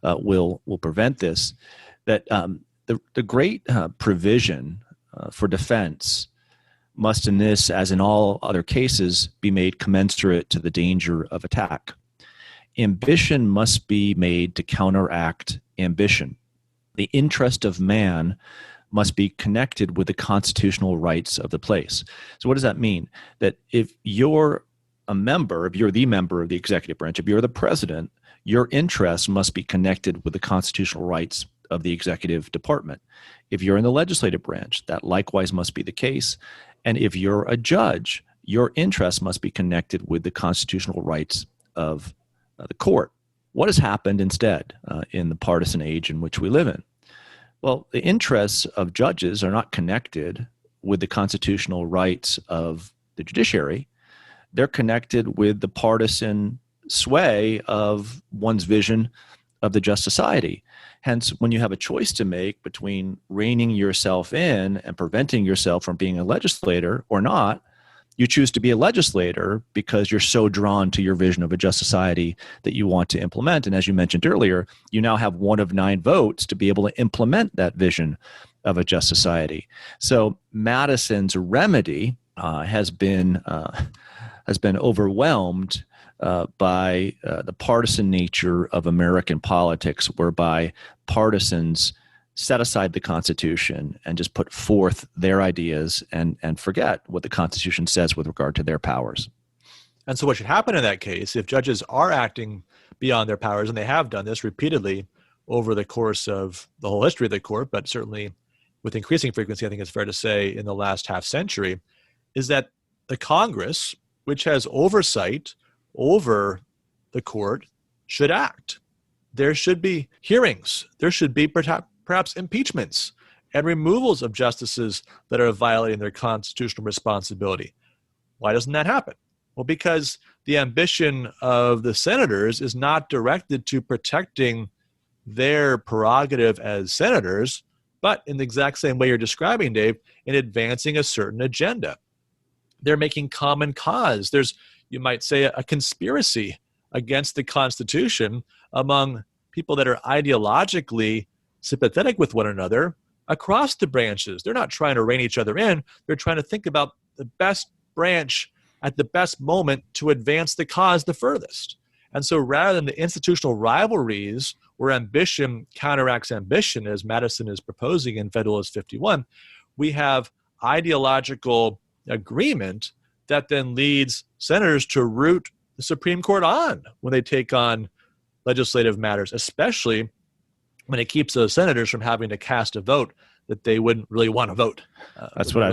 will prevent this, that the great provision for defense must in this, as in all other cases, be made commensurate to the danger of attack. Ambition must be made to counteract ambition. The interest of man must be connected with the constitutional rights of the place. So what does that mean? That if you're a member, if you're the member of the executive branch, if you're the president, your interests must be connected with the constitutional rights of the executive department. If you're in the legislative branch, that likewise must be the case. And if you're a judge, your interests must be connected with the constitutional rights of the court. What has happened instead in the partisan age in which we live in? Well, the interests of judges are not connected with the constitutional rights of the judiciary. They're connected with the partisan sway of one's vision of the just society. Hence, when you have a choice to make between reining yourself in and preventing yourself from being a legislator or not, you choose to be a legislator because you're so drawn to your vision of a just society that you want to implement. And as you mentioned earlier, you now have 1 of 9 votes to be able to implement that vision of a just society. So Madison's remedy has been overwhelmed by the partisan nature of American politics, whereby partisans set aside the Constitution and just put forth their ideas and forget what the Constitution says with regard to their powers. And so what should happen in that case, if judges are acting beyond their powers, and they have done this repeatedly over the course of the whole history of the court, but certainly with increasing frequency, I think it's fair to say in the last half century, is that the Congress, which has oversight over the court, should act. There should be hearings. There should be perhaps impeachments and removals of justices that are violating their constitutional responsibility. Why doesn't that happen? Well, because the ambition of the senators is not directed to protecting their prerogative as senators, but in the exact same way you're describing, Dave, in advancing a certain agenda. They're making common cause. There's, you might say, a conspiracy against the Constitution among people that are ideologically sympathetic with one another across the branches. They're not trying to rein each other in. They're trying to think about the best branch at the best moment to advance the cause the furthest. And so rather than the institutional rivalries where ambition counteracts ambition, as Madison is proposing in Federalist 51, we have ideological agreement that then leads senators to root the Supreme Court on when they take on legislative matters, especially when it keeps those senators from having to cast a vote that they wouldn't really want to vote. That's what I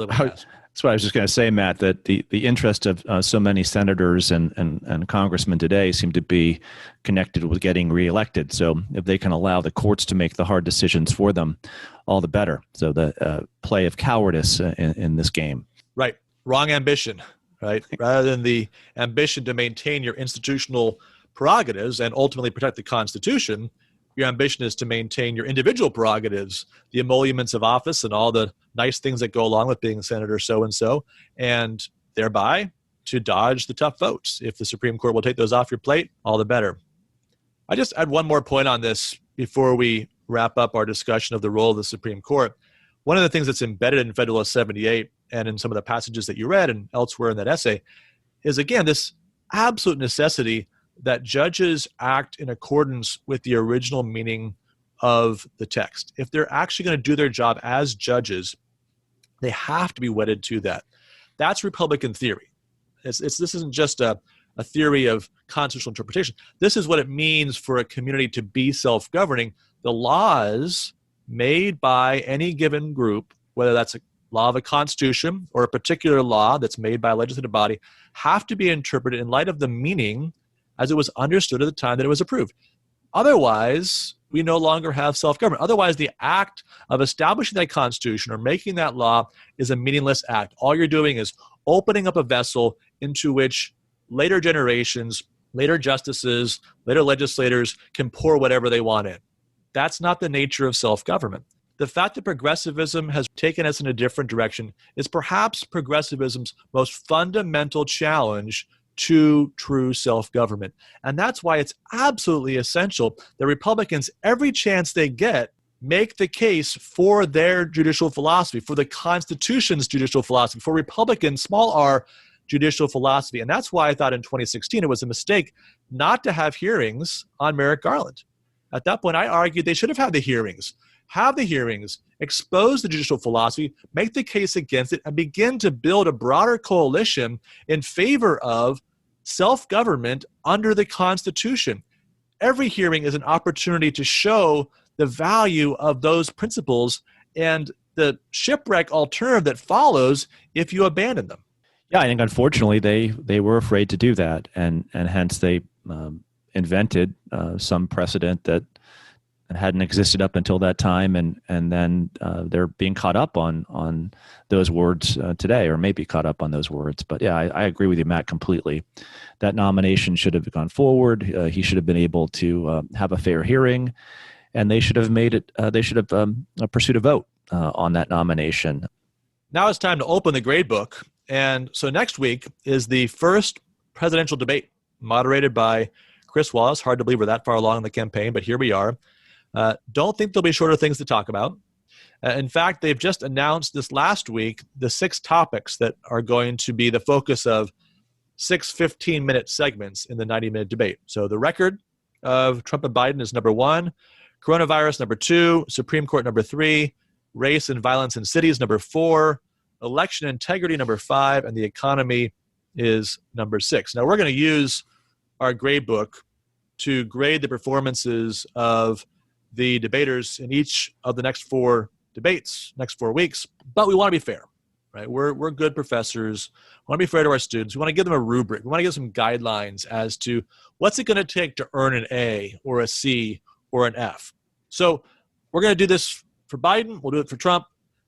was just going to say, Matt, that the interest of so many senators and congressmen today seem to be connected with getting reelected. So if they can allow the courts to make the hard decisions for them, all the better. So the play of cowardice in this game. Right. Wrong ambition, right? Rather than the ambition to maintain your institutional prerogatives and ultimately protect the Constitution, your ambition is to maintain your individual prerogatives, the emoluments of office and all the nice things that go along with being Senator so-and-so, and thereby to dodge the tough votes. If the Supreme Court will take those off your plate, all the better. I just add one more point on this before we wrap up our discussion of the role of the Supreme Court. One of the things that's embedded in Federalist 78 and in some of the passages that you read and elsewhere in that essay is, again, this absolute necessity that judges act in accordance with the original meaning of the text. If they're actually going to do their job as judges, they have to be wedded to that. That's Republican theory. This isn't just a theory of constitutional interpretation. This is what it means for a community to be self-governing. The laws made by any given group, whether that's a law of a constitution or a particular law that's made by a legislative body, have to be interpreted in light of the meaning as it was understood at the time that it was approved. Otherwise, we no longer have self-government. Otherwise, the act of establishing that constitution or making that law is a meaningless act. All you're doing is opening up a vessel into which later generations, later justices, later legislators can pour whatever they want in. That's not the nature of self-government. The fact that progressivism has taken us in a different direction is perhaps progressivism's most fundamental challenge to true self-government. And that's why it's absolutely essential that Republicans, every chance they get, make the case for their judicial philosophy, for the Constitution's judicial philosophy, for Republican, small r, judicial philosophy. And that's why I thought in 2016 it was a mistake not to have hearings on Merrick Garland. At that point, I argued they should have had the hearings. Have the hearings, expose the judicial philosophy, make the case against it, and begin to build a broader coalition in favor of self-government under the Constitution. Every hearing is an opportunity to show the value of those principles and the shipwreck alternative that follows if you abandon them. Yeah, I think unfortunately they were afraid to do that, and hence they invented some precedent that hadn't existed up until that time, and then they're being caught up on those words today, or maybe caught up on those words. But yeah, I agree with you, Matt, completely. That nomination should have gone forward. He should have been able to have a fair hearing, and they should have made it. They should have pursued a vote on that nomination. Now it's time to open the grade book, and so next week is the first presidential debate moderated by Chris Wallace. Hard to believe we're that far along in the campaign, but here we are. Don't think there'll be shorter things to talk about. In fact, they've just announced this last week the 6 topics that are going to be the focus of 6 15-minute segments in the 90-minute debate. So the record of Trump and Biden is number 1, coronavirus number 2, Supreme Court number 3, race and violence in cities number 4, election integrity number 5, and the economy is number 6. Now we're going to use our grade book to grade the performances of the debaters in each of the next 4 debates, next 4 weeks. But we want to be fair, right? We're good professors. We want to be fair to our students. We want to give them a rubric. We want to give some guidelines as to what's it going to take to earn an A or a C or an F. So we're going to do this for Biden. We'll do it for Trump.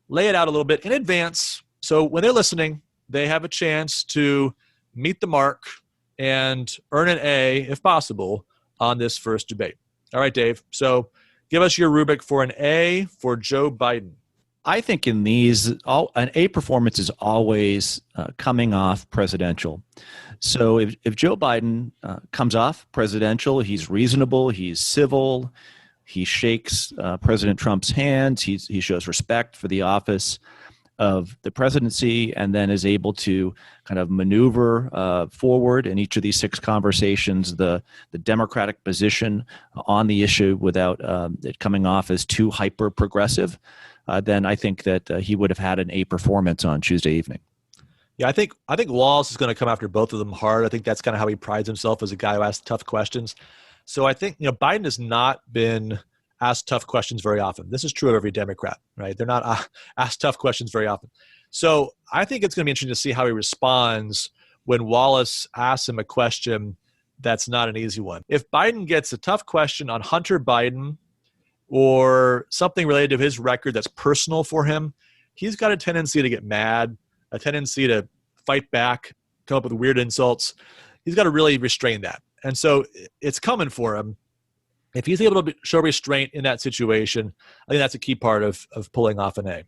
Lay it out a little bit in advance. So when they're listening, they have a chance to meet the mark and earn an A, if possible, on this first debate. All right, Dave. So give us your rubric for an A for Joe Biden. I think in these, an A performance is always coming off presidential. So if Joe Biden comes off presidential, he's reasonable, he's civil, he shakes President Trump's hands, he shows respect for the office of the presidency, and then is able to kind of maneuver forward in each of these 6 conversations, the Democratic position on the issue without it coming off as too hyper-progressive, then I think that he would have had an A performance on Tuesday evening. Yeah, I think Wallace is going to come after both of them hard. I think that's kind of how he prides himself as a guy who asks tough questions. So I think Biden has not been asked tough questions very often. This is true of every Democrat, right? They're not asked tough questions very often. So I think it's going to be interesting to see how he responds when Wallace asks him a question that's not an easy one. If Biden gets a tough question on Hunter Biden or something related to his record that's personal for him, he's got a tendency to get mad, a tendency to fight back, come up with weird insults. He's got to really restrain that. And so it's coming for him. If he's able to show restraint in that situation, I think that's a key part of pulling off an A. All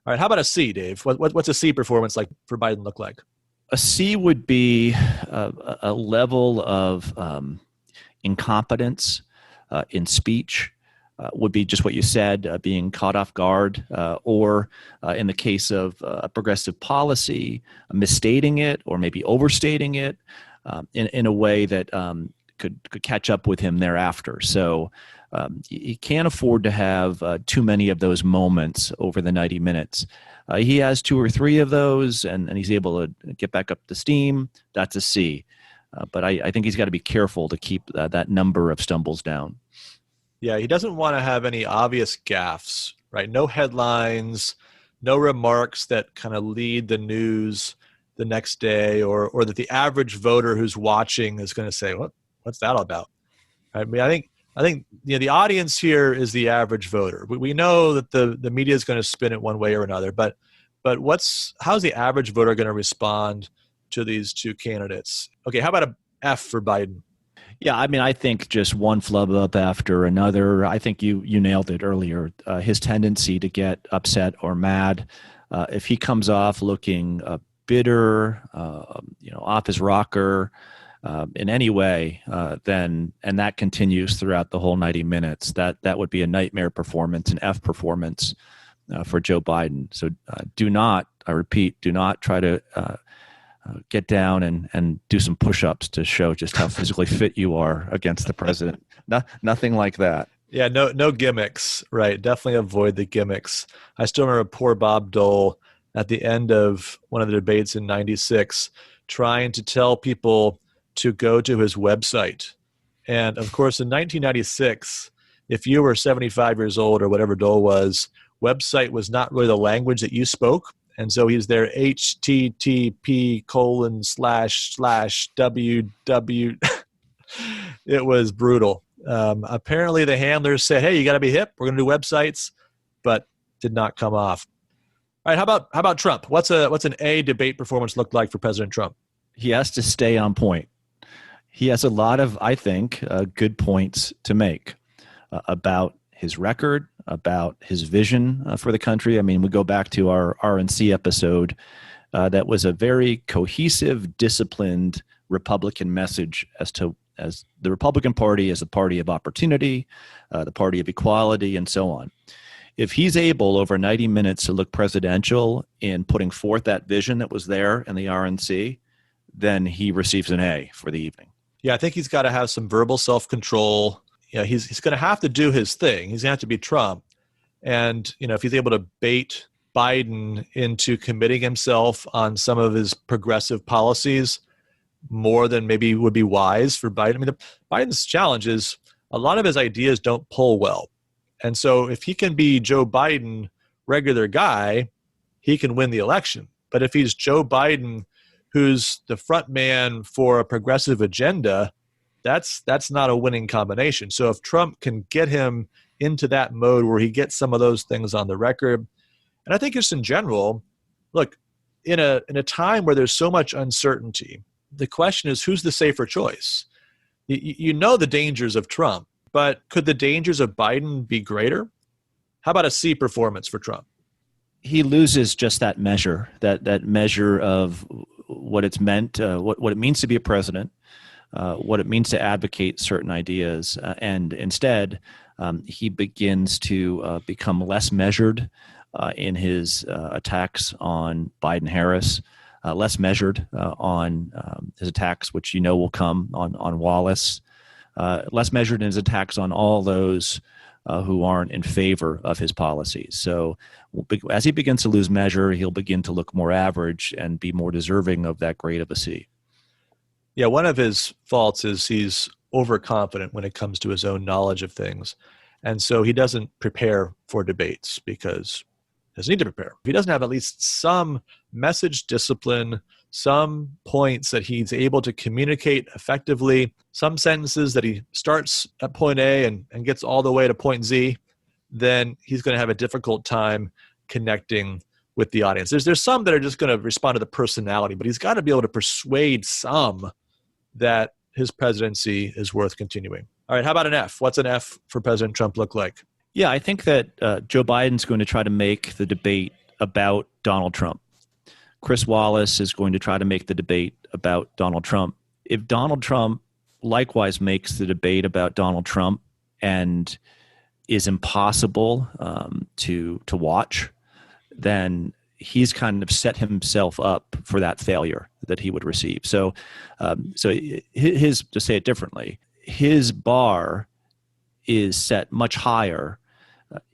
right, how about a C, Dave? What's a C performance like for Biden look like? A C would be a level of incompetence in speech, would be just what you said, being caught off guard, or in the case of progressive policy, misstating it or maybe overstating it in a way that could catch up with him thereafter. So he can't afford to have too many of those moments over the 90 minutes. He has 2 or 3 of those, and he's able to get back up to steam. That's a C. But I think he's got to be careful to keep that number of stumbles down. Yeah, he doesn't want to have any obvious gaffes, right? No headlines, no remarks that kind of lead the news the next day, or that the average voter who's watching is going to say, what's that all about? I mean, I think I think the audience here is the average voter. We know that the media is going to spin it one way or another, but how's the average voter going to respond to these two candidates? Okay, how about a F for Biden? Yeah, I mean, I think just one flub up after another. I think you nailed it earlier. His tendency to get upset or mad, if he comes off looking bitter, off his rocker in any way, then and that continues throughout the whole 90 minutes. That would be a nightmare performance, an F performance for Joe Biden. So do not try to get down and do some push-ups to show just how physically fit you are against the president. Nothing like that. Yeah, no gimmicks, right? Definitely avoid the gimmicks. I still remember poor Bob Dole at the end of one of the debates in '96 trying to tell people to go to his website. And of course, in 1996, if you were 75 years old or whatever Dole was, website was not really the language that you spoke. And so he's there, http://www. It was brutal. Apparently the handlers said, hey, you got to be hip. We're going to do websites, but did not come off. All right, how about Trump? What's an A debate performance look like for President Trump? He has to stay on point. He has a lot of, I think, good points to make about his record, about his vision for the country. I mean, we go back to our RNC episode. That was a very cohesive, disciplined Republican message as the Republican Party as the party of opportunity, the party of equality, and so on. If he's able over 90 minutes to look presidential in putting forth that vision that was there in the RNC, then he receives an A for the evening. Yeah, I think he's got to have some verbal self-control. He's going to have to do his thing. He's going to have to be Trump. And, if he's able to bait Biden into committing himself on some of his progressive policies more than maybe would be wise for Biden. I mean, Biden's challenge is a lot of his ideas don't pull well. And so if he can be Joe Biden, regular guy, he can win the election. But if he's Joe Biden, who's the front man for a progressive agenda, that's not a winning combination. So if Trump can get him into that mode where he gets some of those things on the record, and I think just in general, look, in a time where there's so much uncertainty, the question is who's the safer choice? You know the dangers of Trump, but could the dangers of Biden be greater? How about a C performance for Trump? He loses just that measure, that measure of what it's meant, what it means to be a president, what it means to advocate certain ideas, and instead he begins to become less measured in his attacks on Biden-Harris, less measured on his attacks, which will come on Wallace, less measured in his attacks on all those who aren't in favor of his policies. So as he begins to lose measure, he'll begin to look more average and be more deserving of that grade of a C. Yeah, one of his faults is he's overconfident when it comes to his own knowledge of things. And so he doesn't prepare for debates because he doesn't need to prepare. If he doesn't have at least some message discipline, some points that he's able to communicate effectively, some sentences that he starts at point A and gets all the way to point Z, then he's going to have a difficult time connecting with the audience. There's some that are just going to respond to the personality, but he's got to be able to persuade some that his presidency is worth continuing. All right, how about an F? What's an F for President Trump look like? Yeah, I think that Joe Biden's going to try to make the debate about Donald Trump. Chris Wallace is going to try to make the debate about Donald Trump. If Donald Trump likewise makes the debate about Donald Trump and is impossible to watch, then he's kind of set himself up for that failure that he would receive. So his, to say it differently, his bar is set much higher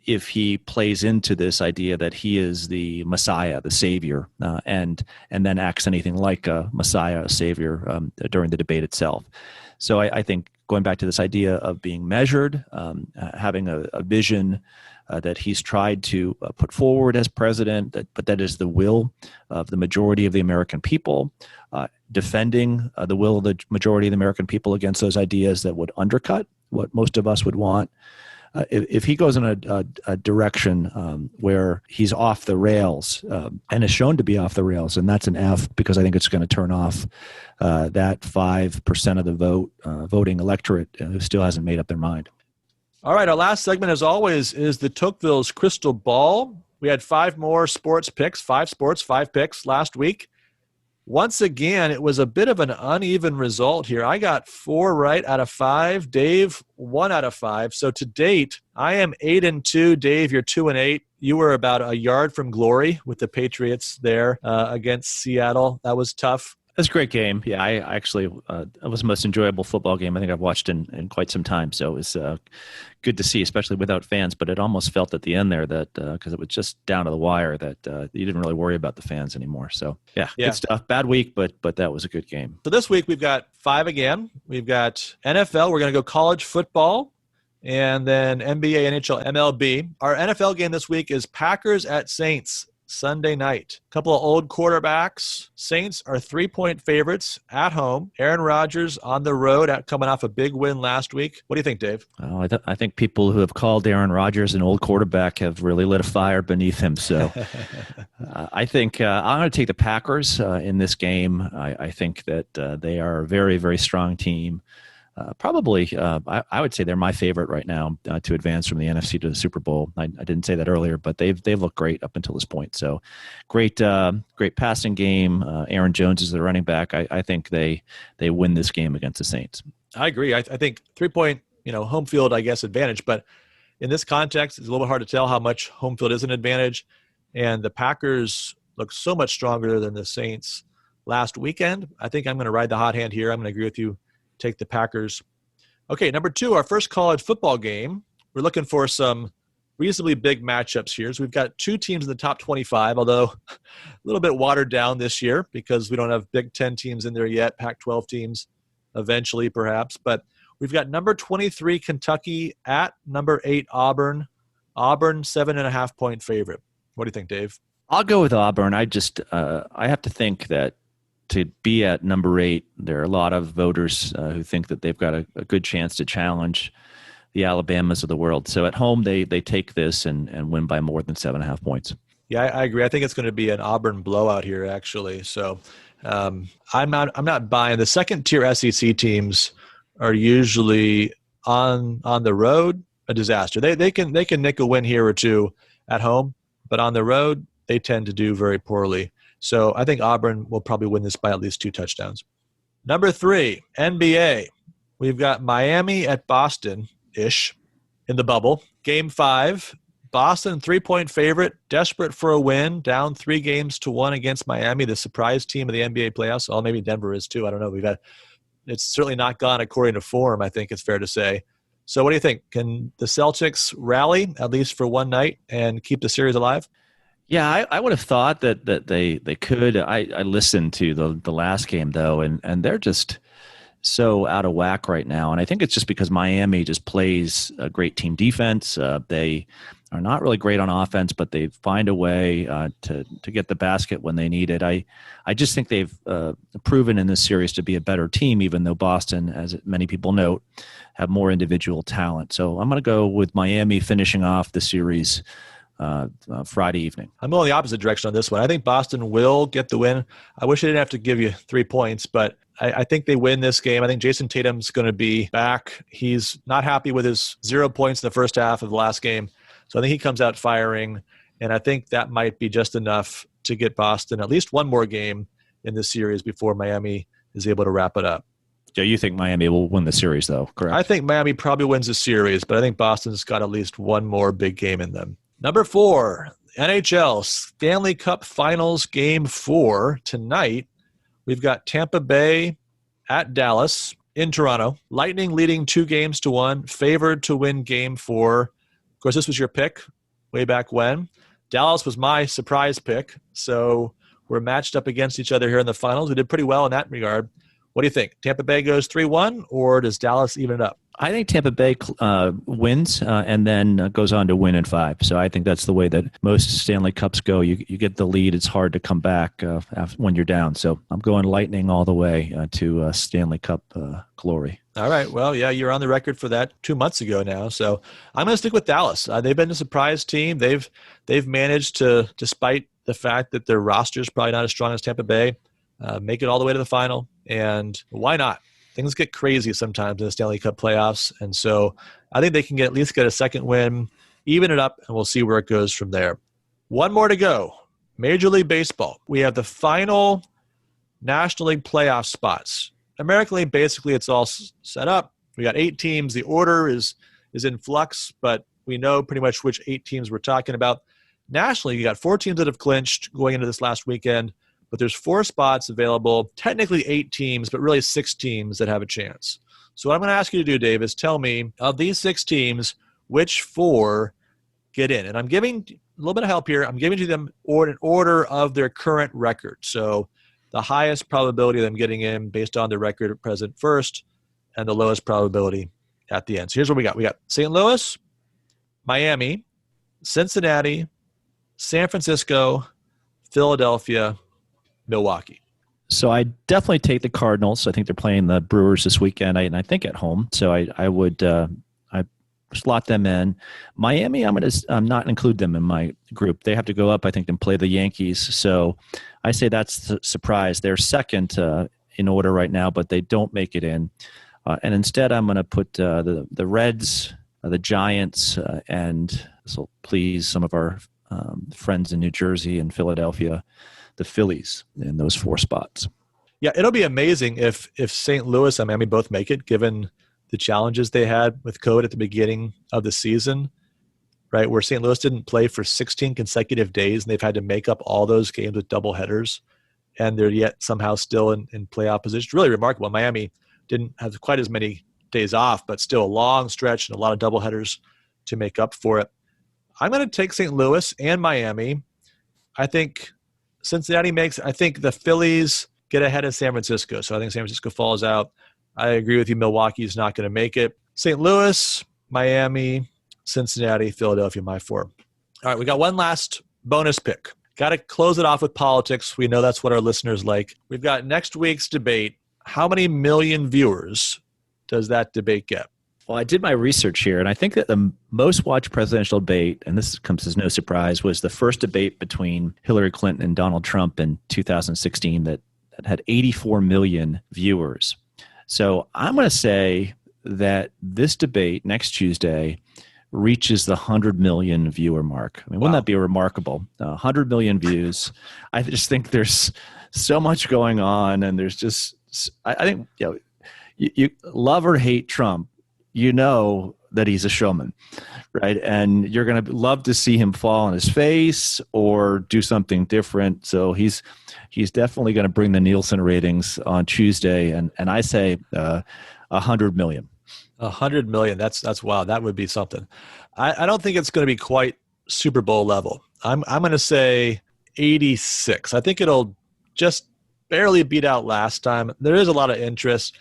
if he plays into this idea that he is the Messiah, the Savior, and then acts anything like a Messiah, a Savior during the debate itself. So I think going back to this idea of being measured, having a vision that he's tried to put forward as president, but that is the will of the majority of the American people, defending the will of the majority of the American people against those ideas that would undercut what most of us would want. If he goes in a direction where he's off the rails and is shown to be off the rails, and that's an F, because I think it's going to turn off that 5% of the voting electorate who still hasn't made up their mind. All right, our last segment, as always, is the Tocqueville's Crystal Ball. We had 5 more sports picks, 5 sports, 5 picks last week. Once again, it was a bit of an uneven result here. I got 4 right out of 5. Dave, 1 out of 5. So to date, I am 8-2. Dave, you're 2-8. You were about a yard from glory with the Patriots there against Seattle. That was tough. It was a great game. Yeah, I actually, it was the most enjoyable football game I think I've watched in quite some time. So it was good to see, especially without fans. But it almost felt at the end there that, because it was just down to the wire, that you didn't really worry about the fans anymore. So yeah, good stuff. Bad week, but that was a good game. So this week we've got 5 again. We've got NFL. We're going to go college football. And then NBA, NHL, MLB. Our NFL game this week is Packers at Saints. Sunday night. A couple of old quarterbacks. Saints are 3-point favorites at home. Aaron Rodgers on the road, coming off a big win last week. What do you think, Dave? Oh, I think people who have called Aaron Rodgers an old quarterback have really lit a fire beneath him. So I think I'm going to take the Packers in this game. I think that they are a very, very strong team. Probably, I would say they're my favorite right now to advance from the NFC to the Super Bowl. I didn't say that earlier, but they've looked great up until this point. So, great passing game. Aaron Jones is the running back. I think they win this game against the Saints. I agree. I think 3-point, home field, I guess, advantage. But in this context, it's a little bit hard to tell how much home field is an advantage. And the Packers look so much stronger than the Saints last weekend. I think I'm going to ride the hot hand here. I'm going to agree with you. Take the Packers. Okay, number 2, our first college football game. We're looking for some reasonably big matchups here. So we've got 2 teams in the top 25, although a little bit watered down this year because we don't have Big Ten teams in there yet, Pac-12 teams eventually perhaps. But we've got number 23 Kentucky at number 8 Auburn. Auburn, 7.5-point favorite. What do you think, Dave? I'll go with Auburn. I have to think that to be at number 8, there are a lot of voters who think that they've got a good chance to challenge the Alabamas of the world. So at home, they take this and win by more than 7.5 points. Yeah, I agree. I think it's going to be an Auburn blowout here, actually. So I'm not buying. The second-tier SEC teams are usually on the road a disaster. They can nick a win here or 2 at home, but on the road they tend to do very poorly. So I think Auburn will probably win this by at least 2 touchdowns. Number 3, NBA. We've got Miami at Boston-ish in the bubble. Game 5, Boston 3-point favorite, desperate for a win, down 3-1 against Miami, the surprise team of the NBA playoffs. Well, maybe Denver is too. I don't know. It's certainly not gone according to form, I think it's fair to say. So what do you think? Can the Celtics rally, at least for one night, and keep the series alive? Yeah, I would have thought that they could. I listened to the last game, though, and they're just so out of whack right now. And I think it's just because Miami just plays a great team defense. They are not really great on offense, but they find a way to get the basket when they need it. I just think they've proven in this series to be a better team, even though Boston, as many people note, have more individual talent. So I'm going to go with Miami finishing off the series Friday evening. I'm going the opposite direction on this one. I think Boston will get the win. I wish I didn't have to give you 3 points, but I think they win this game. I think Jason Tatum's going to be back. He's not happy with his 0 points in the first half of the last game. So I think he comes out firing, and I think that might be just enough to get Boston at least one more game in this series before Miami is able to wrap it up. Yeah, you think Miami will win the series, though, correct? I think Miami probably wins the series, but I think Boston's got at least one more big game in them. Number 4, NHL Stanley Cup Finals Game 4 tonight. We've got Tampa Bay at Dallas in Toronto. Lightning leading 2-1, favored to win Game 4. Of course, this was your pick way back when. Dallas was my surprise pick, so we're matched up against each other here in the finals. We did pretty well in that regard. What do you think? Tampa Bay goes 3-1, or does Dallas even it up? I think Tampa Bay wins and then goes on to win in 5. So I think that's the way that most Stanley Cups go. You get the lead. It's hard to come back when you're down. So I'm going Lightning all the way to Stanley Cup glory. All right. Well, yeah, you're on the record for that 2 months ago now. So I'm going to stick with Dallas. They've been a surprise team. They've managed to, despite the fact that their roster is probably not as strong as Tampa Bay, make it all the way to the final. And why not? Things get crazy sometimes in the Stanley Cup playoffs. And so I think they can at least get a second win, even it up, and we'll see where it goes from there. One more to go. Major League Baseball. We have the final National League playoff spots. American League, basically, it's all set up. We got 8 teams. The order is in flux, but we know pretty much which 8 teams we're talking about. Nationally, you got 4 teams that have clinched going into this last weekend. But there's 4 spots available, technically 8 teams, but really 6 teams that have a chance. So what I'm going to ask you to do, Dave, is tell me, of these 6 teams, which 4 get in? And I'm giving a little bit of help here. I'm giving to them in order of their current record. So the highest probability of them getting in based on their record at present first, and the lowest probability at the end. So here's what we got. We got St. Louis, Miami, Cincinnati, San Francisco, Philadelphia, Milwaukee. So I definitely take the Cardinals. I think they're playing the Brewers this weekend, and I think at home. So I would I slot them in. Miami, I'm not include them in my group. They have to go up, I think, and play the Yankees. So I say that's the surprise. They're second in order right now, but they don't make it in. And instead, I'm going to put the Reds, the Giants, and this will please some of our friends in New Jersey and Philadelphia, the Phillies in those 4 spots. Yeah, it'll be amazing if St. Louis and Miami both make it, given the challenges they had with COVID at the beginning of the season, right, where St. Louis didn't play for 16 consecutive days, and they've had to make up all those games with doubleheaders, and they're yet somehow still in playoff position. It's really remarkable. Miami didn't have quite as many days off, but still a long stretch and a lot of doubleheaders to make up for it. I'm going to take St. Louis and Miami. I think Cincinnati makes. I think the Phillies get ahead of San Francisco. So I think San Francisco falls out. I agree with you. Milwaukee is not going to make it. St. Louis, Miami, Cincinnati, Philadelphia, my 4. All right, we got one last bonus pick. Got to close it off with politics. We know that's what our listeners like. We've got next week's debate. How many million viewers does that debate get? Well, I did my research here, and I think that the most watched presidential debate, and this comes as no surprise, was the first debate between Hillary Clinton and Donald Trump in 2016 that had 84 million viewers. So I'm going to say that this debate next Tuesday reaches the 100 million viewer mark. I mean, wouldn't that be remarkable? 100 million views. I just think there's so much going on, and there's just, I think, you love or hate Trump, you know that he's a showman, right? And you're going to love to see him fall on his face or do something different. So he's definitely going to bring the Nielsen ratings on Tuesday. And I say 100 million. 100 million. That's wow. That would be something. I don't think it's going to be quite Super Bowl level. I'm going to say 86. I think it'll just barely beat out last time. There is a lot of interest,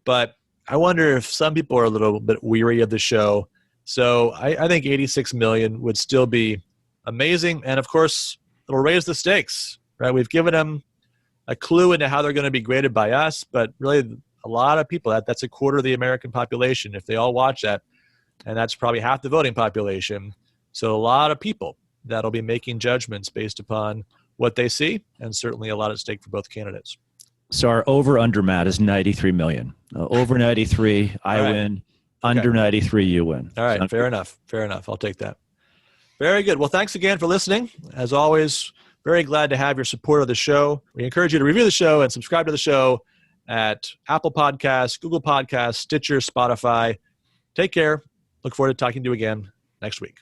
but I wonder if some people are a little bit weary of the show. So I think 86 million would still be amazing. And of course, it'll raise the stakes, right? We've given them a clue into how they're going to be graded by us, but really a lot of people, that's a quarter of the American population, if they all watch that, and that's probably half the voting population. So a lot of people that'll be making judgments based upon what they see, and certainly a lot at stake for both candidates. So our over-under, Matt, is 93 million. Over 93, I win. Under 93, you win. All right, fair enough. Fair enough. I'll take that. Very good. Well, thanks again for listening. As always, very glad to have your support of the show. We encourage you to review the show and subscribe to the show at Apple Podcasts, Google Podcasts, Stitcher, Spotify. Take care. Look forward to talking to you again next week.